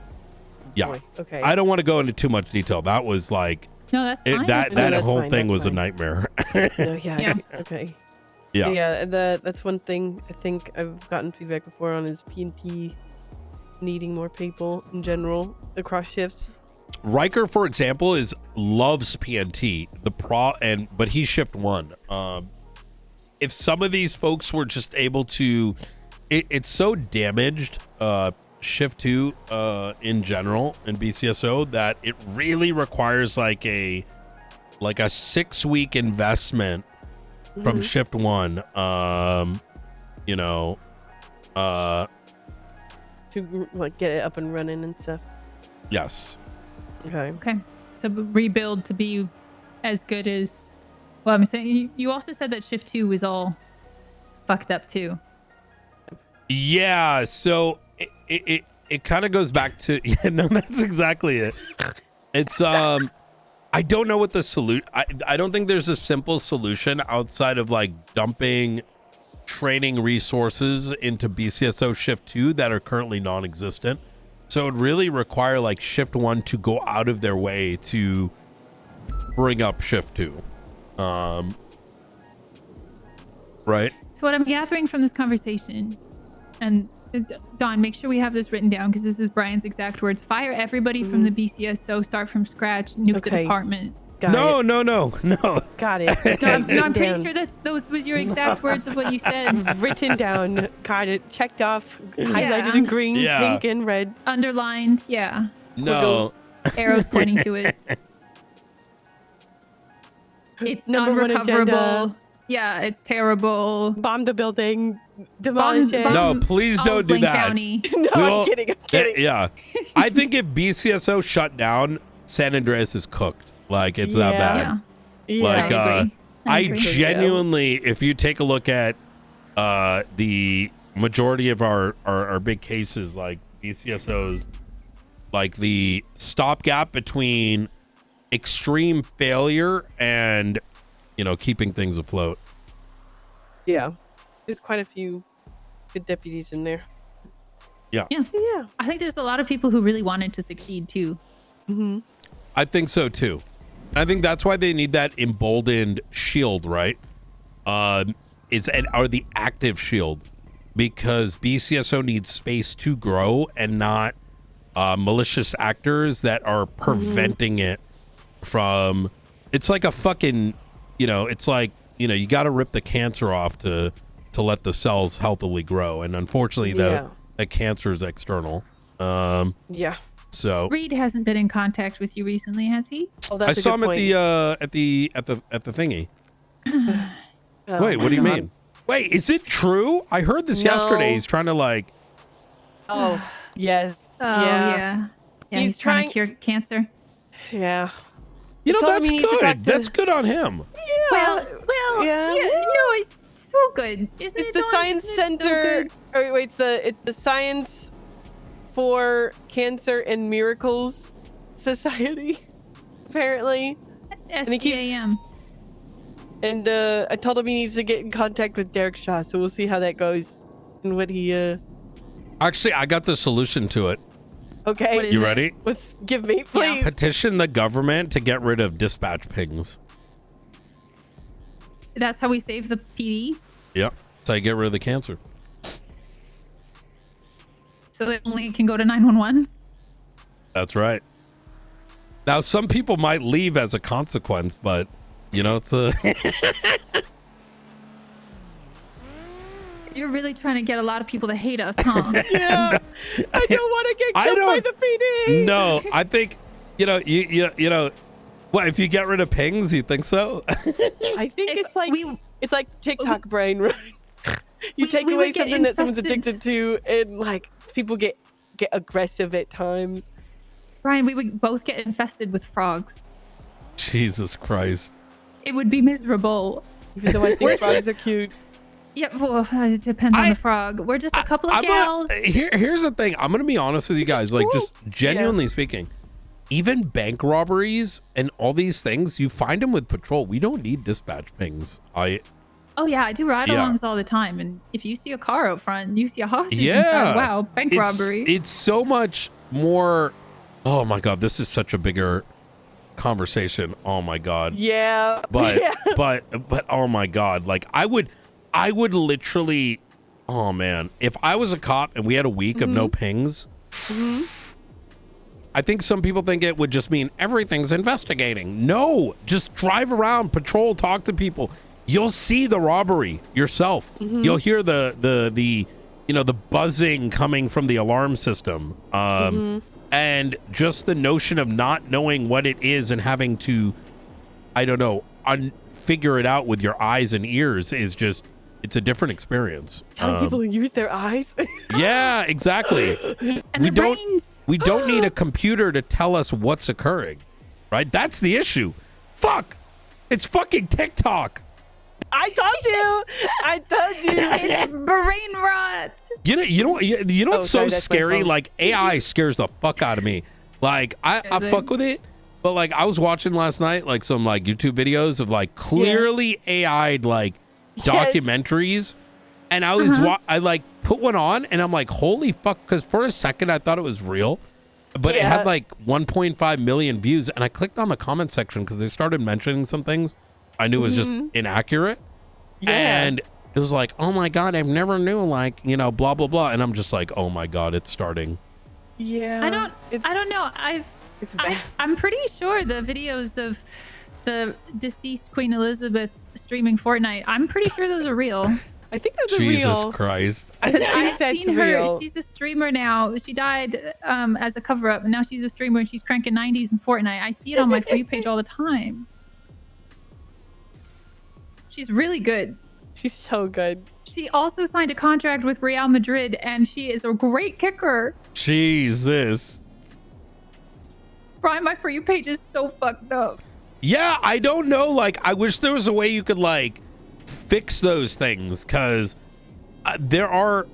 okay. I don't want to go into too much detail. That was like, No, that's fine. that whole thing was a nightmare. No, Yeah. Okay. Yeah. Yeah, that's one thing I think I've gotten feedback before on is PNT needing more people in general across shifts. Riker, for example, loves PNT. But he's shift 1. If some of these folks were just able to, it's so damaged, shift 2 in general in BCSO that it really requires like a 6-week investment from shift 1. To like get it up and running and stuff. Yes. Okay. To rebuild to be as good as, well, I'm saying you also said that shift 2 was all fucked up too. Yeah. So it kind of goes back to, that's exactly it. It's, I don't know what the solution, I don't think there's a simple solution outside of like dumping training resources into BCSO shift 2 that are currently non-existent. So it really require like shift 1 to go out of their way to bring up shift 2. Right. So what I'm gathering from this conversation, and Don, make sure we have this written down because this is Brian's exact words. Fire everybody from the BCSO, start from scratch, nuke the department. No. Got it. No, I'm pretty sure those was your exact words of what you said. Written down. Got it. Checked off. Highlighted in green, pink, and red. Underlined. Yeah. No. Squiggles, arrows pointing to it. It's non-recoverable. Yeah, it's terrible. Bomb the building. Demolish it. No, please don't do that. County. No, I'm kidding. Yeah. I think if BCSO shut down, San Andreas is cooked. Like, it's that bad. Yeah. Like, I agree. I genuinely, if you take a look at the majority of our big cases, like BCSOs, like the stopgap between extreme failure and, you know, keeping things afloat. Yeah, there's quite a few good deputies in there. Yeah. Yeah. I think there's a lot of people who really wanted to succeed too. Mm-hmm. I think so too. I think that's why they need that emboldened shield, right? Or the active shield, because BCSO needs space to grow and not malicious actors that are preventing it from. It's like a fucking, you know, it's like, you know, you got to rip the cancer off to let the cells healthily grow, and unfortunately the cancer is external. Yeah. So Reed hasn't been in contact with you recently, has he? Oh, that's I a saw good him point. at the thingy. Oh, Wait, what do you God. mean? Wait, is it true? I heard this No. yesterday. He's trying to like. Oh, yes. Oh, Yeah. yeah. He's He's trying trying- to cure cancer. Yeah. You know, told that's me to talk good. to- That's good on him. Well, yeah. yeah. No, it's so good, isn't It's it? the Dawn? Science Isn't it so Center. good? Or wait, it's the Science for Cancer and Miracles Society, apparently. he keeps- SCAM. And I told him he needs to get in contact with Derek Shaw, so we'll see how that goes and what he. Actually, I got the solution to it. Okay. What is You it? ready? Let's give me, please. Petition the government to get rid of dispatch pings. That's how we save the PD. Yep. So I get rid of the cancer. So they only can go to 911s. That's right. Now, some people might leave as a consequence, but you know, it's a. You're really trying to get a lot of people to hate us, huh? Yeah. I don't want to get I killed by don't- the PD. No, I think, you know, you know, what if you get rid of pings? You think so? I think If it's like we- TikTok brain, right? You take we away would get something that someone's infested. addicted to, and like people get aggressive at times. Brian, we would both get infested with frogs. Jesus Christ. It would be miserable. Even though I think frogs are cute. Yeah, well, it depends on I- the frog. We're just a couple of I'm gals. here's the thing. I'm gonna be honest with you guys. Like, just genuinely speaking, even bank robberies and all these things, you find them with patrol. We don't need dispatch pings. Oh yeah, I do ride-alongs all the time, and if you see a car out front and you see a hostage inside, wow, bank robbery. It's so much more. Oh my God, this is such a bigger conversation. Oh my God. Yeah. But yeah. but oh my God, like I would literally, oh man, if I was a cop and we had a week of no pings, I think some people think it would just mean everything's investigating. No, just drive around, patrol, talk to people. You'll see the robbery yourself. You'll hear the you know, the buzzing coming from the alarm system. And just the notion of not knowing what it is and having to, I don't know, figure it out with your eyes and ears is just, it's a different experience. Telling people to use their eyes. Yeah, exactly. and we the don't brains. we don't need a computer to tell us what's occurring, right? That's the issue. Fuck, it's fucking TikTok. I told you. It's brain rot. You know what's sorry, so that's my scary? phone. Like AI scares the fuck out of me. Like I Is it? fuck with it, but like I was watching last night like some like YouTube videos of like clearly AI'd like documentaries, and I was I like put one on and I'm like, holy fuck, because for a second I thought it was real, but it had Yeah. like 1.5 million views, and I clicked on the comment section because they started mentioning some things I knew was just inaccurate. Yeah. And it was like, oh my God, I've never knew, like, you know, blah, blah, blah. And I'm just like, oh my God, it's starting. Yeah. I don't know. It's bad. I'm pretty sure the videos of the deceased Queen Elizabeth streaming Fortnite, I'm pretty sure those are real. I think those are Jesus real. Christ. I Because think I've that's seen real. her. She's a streamer now. She died as a cover-up, and now she's a streamer and she's cranking 90s in Fortnite. I see it on my For You page all the time. She's really good. She's so good. She also signed a contract with Real Madrid, and she is a great kicker. Jesus. Brian, my For You page is so fucked up. Yeah, I don't know. Like, I wish there was a way you could, like, fix those things, because there are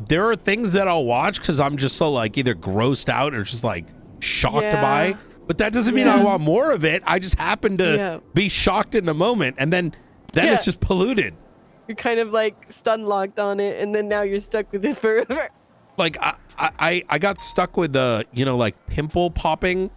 there are things that I'll watch because I'm just so like either grossed out or just like shocked by. But that doesn't mean I want more of it. I just happen to be shocked in the moment, and then it's just polluted. You're kind of like stun locked on it, and then now you're stuck with it forever. Like I got stuck with the like pimple popping.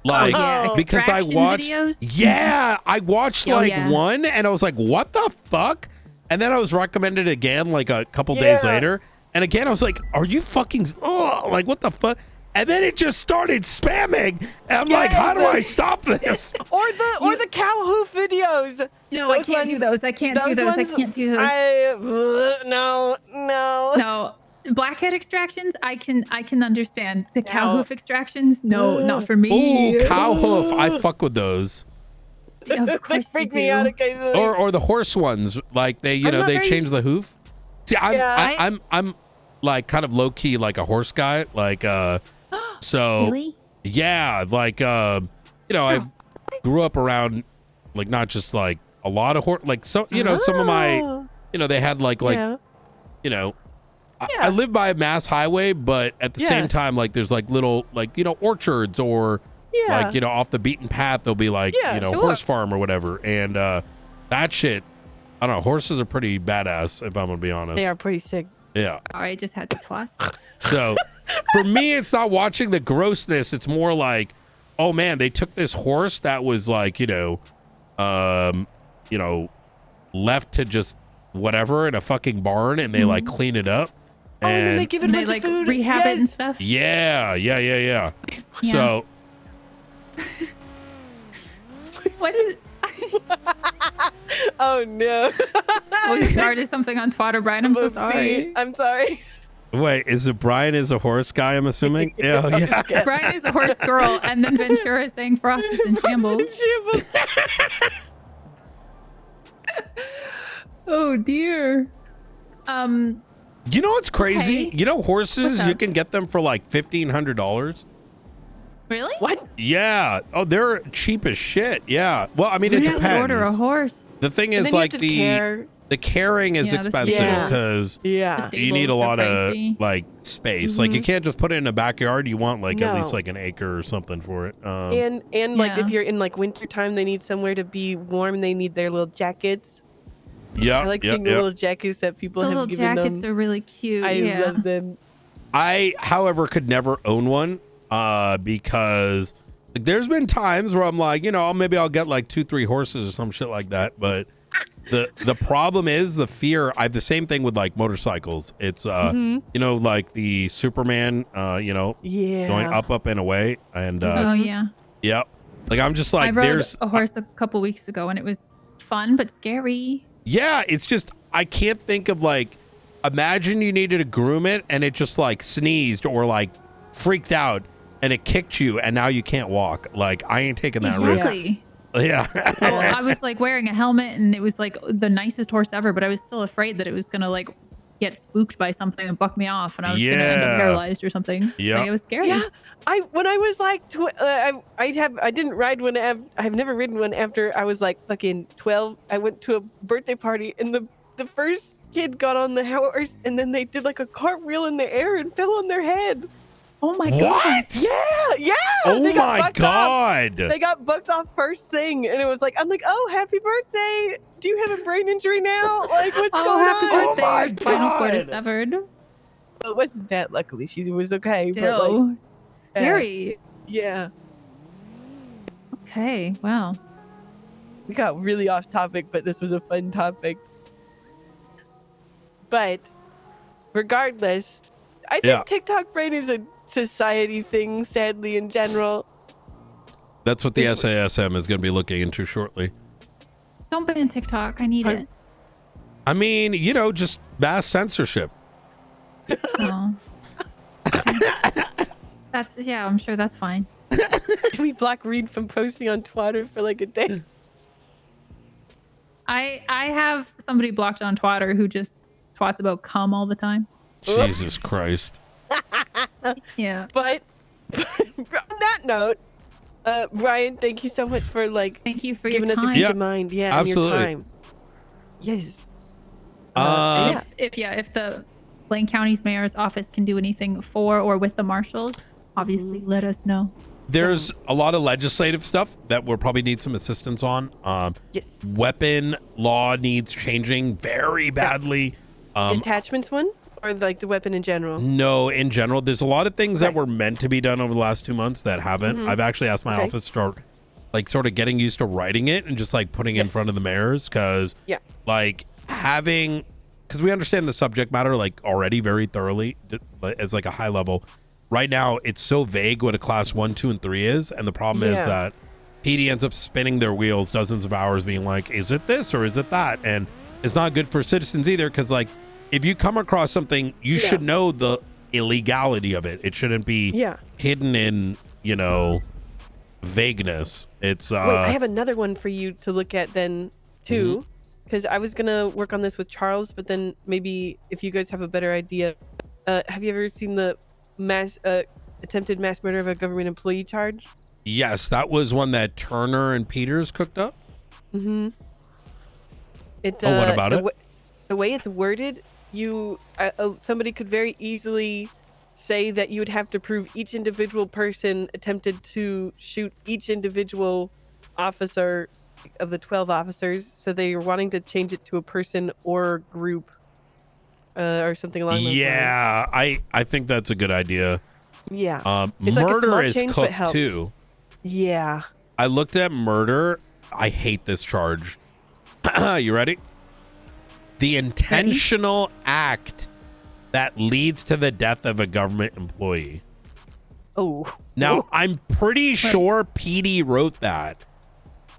Like because I watched videos? I watched one and I was like, what the fuck? And then I was recommended again like a couple days later, and again I was like, are you fucking like what the fuck? And then it just started spamming, and I'm like, how do I stop this? or the cow hoof videos. No, I can't do those. I can't do those. I can't do those. No. No. Blackhead extractions, I can understand. The cow hoof extractions, no, not for me. Ooh, cow hoof, I fuck with those. Yeah, of course they freak me out occasionally. Or the horse ones, like they they change the hoof. See, I'm like kind of low key like a horse guy, like so really? Yeah, like I grew up around like not just like a lot of horse, like some some of my they had like I live by a mass highway, but at the same time, like there's like little like orchards or like off the beaten path. There'll be like horse farm or whatever, and that shit. I don't know. Horses are pretty badass, if I'm gonna be honest. They are pretty sick. Yeah. All right, just had to twat. So for me, it's not watching the grossness. It's more like, oh man, they took this horse that was like left to just whatever in a fucking barn, and they like clean it up. And then they give it a bunch like of food. Rehab it and stuff. Yeah. So what is oh no. We started something on Twitter, Brian. I'm so sorry. I'm sorry. wait, is it Brian is a horse guy, I'm assuming? Yeah. Brian is a horse girl, and then Ventura is saying Frost is in shambles. Oh dear. You know what's crazy? Okay. You know horses, you can get them for like $1,500. Really? What? Yeah. Oh, they're cheap as shit. Yeah. Well, I mean, it Who depends. order a horse? The thing And is then you like have to care. the carrying is Yeah, the expensive stables. because Yeah. The you need a stables lot are of pricey. like space. Like you can't just put it in a backyard. You want like at least No. like an acre or something for it. And like Yeah. if you're in like winter time, they need somewhere to be warm. They need their little jackets. Yeah. I like seeing the little jackets that people The have little given jackets them. are really cute. I yeah. love them. I, however, could never own one because like, there's been times where I'm like, maybe I'll get like 2-3 horses or some shit like that. But the problem is the fear. I have the same thing with like motorcycles. It's like the Superman, going up and away, and Oh yeah. yep. Like I'm just like I rode there's a horse a couple weeks ago, and it was fun but scary. yeah. It's just I can't think of like. Imagine you needed to groom it and it just like sneezed or like freaked out and it kicked you and now you can't walk. Like I ain't taking that risk. Exactly. Yeah. Well, I was like wearing a helmet, and it was like the nicest horse ever, but I was still afraid that it was gonna like get spooked by something and buck me off, and I was gonna end up paralyzed or something. Yeah. Like, it was scary. Yeah, when I was like, I didn't ride one. I've never ridden one after I was like fucking 12. I went to a birthday party, and the first kid got on the horse, and then they did like a cartwheel in the air and fell on their head. Oh my What? god. Yeah. Oh They got my bucked off. god. They got bucked off first thing, and it was like, I'm like, oh, happy birthday. Do you have a brain injury now? Like, what's Oh, going happy on? birthday. my Your spinal cord is God. severed. But it wasn't that, luckily. She was okay. But like, Still scary. yeah. Okay. Wow. We got really off topic, but this was a fun topic. But regardless, I think Yeah. TikTok brain is a society thing, sadly, in general. That's what the SASM is going to be looking into shortly. Don't ban TikTok. I need it. I mean, just mass censorship. Oh. That's I'm sure that's fine. Can we block Reed from posting on Twitter for like a day? I have somebody blocked on Twitter who just twats about cum all the time. Jesus Christ. Yeah. But on that note, Brian, thank you so much for like Thank you for giving your us a time. peace Yeah, of mind. Yeah, and absolutely. your time. Yes. And if the Blaine County's mayor's office can do anything for or with the marshals, obviously let us know. There's a lot of legislative stuff that we'll probably need some assistance on. Yes. Weapon law needs changing very badly. Attachments one, or like the weapon in general? No, in general, there's a lot of things that were meant to be done over the last 2 months that haven't. I've actually asked my office to start like sort of getting used to writing it and just like putting it in front of the mayors, because like having, because we understand the subject matter like already very thoroughly as like a high level. Right now, it's so vague what a class 1, 2, and 3 is, and the problem is that PD ends up spinning their wheels dozens of hours being like, is it this or is it that? And it's not good for citizens either, because like if you come across something, you should know the illegality of it. It shouldn't be hidden in, you know, vagueness. It's Wait, I have another one for you to look at then too, because I was gonna work on this with Charles, but then maybe if you guys have a better idea, have you ever seen the attempted mass murder of a government employee charge? Yes, that was one that Turner and Peters cooked up. What about it? The way it's worded, somebody could very easily say that you would have to prove each individual person attempted to shoot each individual officer of the 12 officers. So they are wanting to change it to a person or group, or something along those lines. Yeah, I think that's a good idea. Yeah. It's murder like a is change, cooked too. Yeah. I looked at murder. I hate this charge. You ready? The intentional act that leads to the death of a government employee. Oh. Now, I'm pretty sure PD wrote that.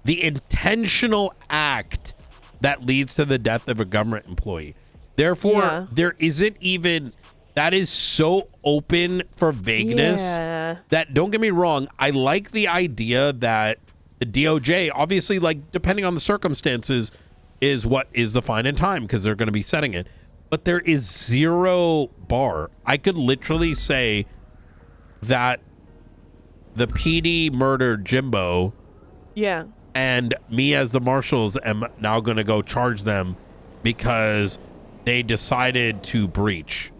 The intentional act that leads to the death of a government employee. Therefore, there isn't even, that is so open for vagueness that, don't get me wrong, I like the idea that the DOJ, obviously, like, depending on the circumstances, is what is the fine and time, because they're going to be setting it. But there is zero bar. I could literally say that the PD murdered Jimbo. Yeah. And me as the marshals am now going to go charge them because they decided to breach.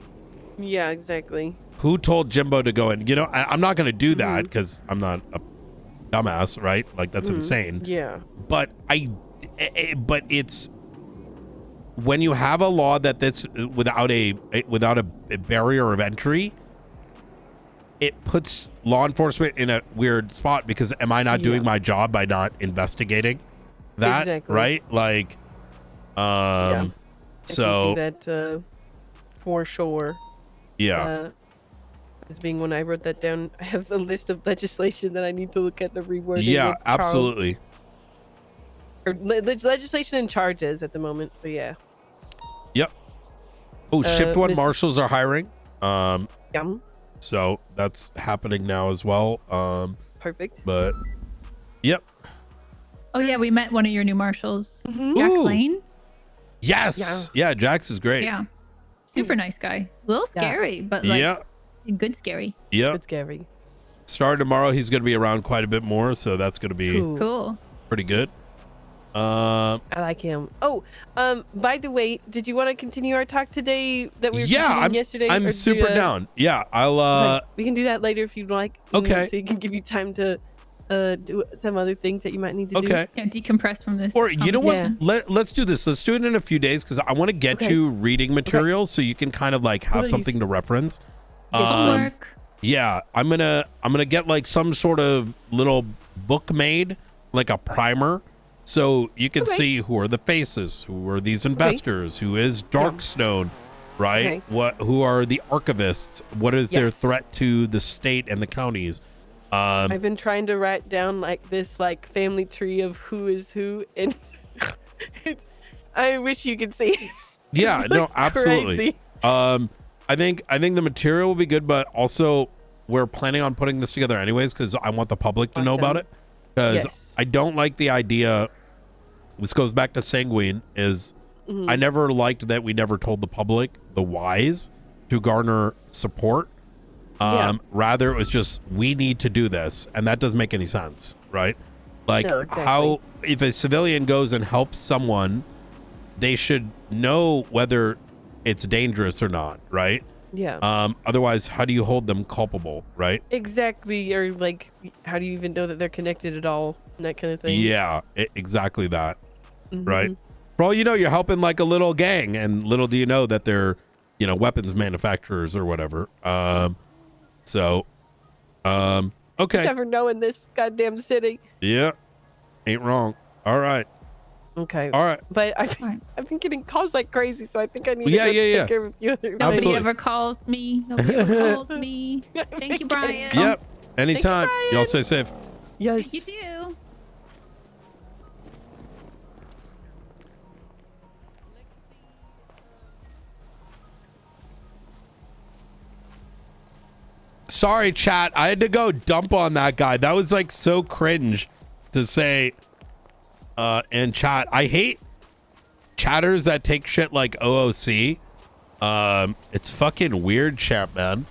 Yeah, exactly. Who told Jimbo to go in? You know, I'm not going to do that because I'm not a dumbass, right? Like, that's insane. Yeah. But but it's, when you have a law that's without a barrier of entry, it puts law enforcement in a weird spot, because am I not doing my job by not investigating that? Right? Like, so I can see that for sure. Yeah. As being when I wrote that down, I have a list of legislation that I need to look at the rewording. Yeah, absolutely. Or legislation and charges at the moment, but yeah. Yep. Oh, Shift 1 marshals are hiring. So that's happening now as well. Perfect. But yep. Oh yeah, we met one of your new marshals, Mm-hmm. Jack Lane. Yes. Yeah, Jax is great. Yeah. Super nice guy. A little scary, but like good scary. Yeah. Good scary. Starting tomorrow, he's going to be around quite a bit more, so that's going to be Cool. pretty good. I like him. Oh, by the way, did you want to continue our talk today that we were continuing yesterday? I'm super down. Yeah, I'll we can do that later if you'd like. Okay. So you can give you time to do some other things that you might need to do. Yeah, decompress from this. Or you know what? Let's do this. Let's do it in a few days, because I want to get you reading materials so you can kind of like have something to reference. Homework. Yeah, I'm gonna get like some sort of little book made, like a primer, so you can see who are the faces, who are these investors, who is Darkstone, right? Who are the archivists? What is their threat to the state and the counties? I've been trying to write down like this like family tree of who is who, and I wish you could see it. Yeah, no, absolutely. Crazy. I think the material will be good, but also we're planning on putting this together anyways, because I want the public to know about it. Because I don't like the idea. This goes back to Sanguine. Is I never liked that we never told the public the whys to garner support. Rather, it was just, we need to do this, and that doesn't make any sense, right? Like, how, if a civilian goes and helps someone, they should know whether it's dangerous or not, right? Yeah. Otherwise, how do you hold them culpable, right? Exactly. Or like, how do you even know that they're connected at all? And that kind of thing. Yeah, exactly that, right? Mhm. For all you know, you're helping like a little gang, and little do you know that they're, you know, weapons manufacturers or whatever. Okay. Never know in this goddamn city. Yeah, ain't wrong. All right. Okay. All right. But Fine. I've been getting calls like crazy, so I think I need Yeah, to go yeah. take care of a few other Nobody Absolutely. ever calls me. Nobody ever calls me. Thank you, Brian. Yep. Anytime. Y'all stay safe. Yes. You too. Sorry, chat. I had to go dump on that guy. That was like so cringe to say in chat. I hate chatters that take shit like OOC. It's fucking weird, chat, man.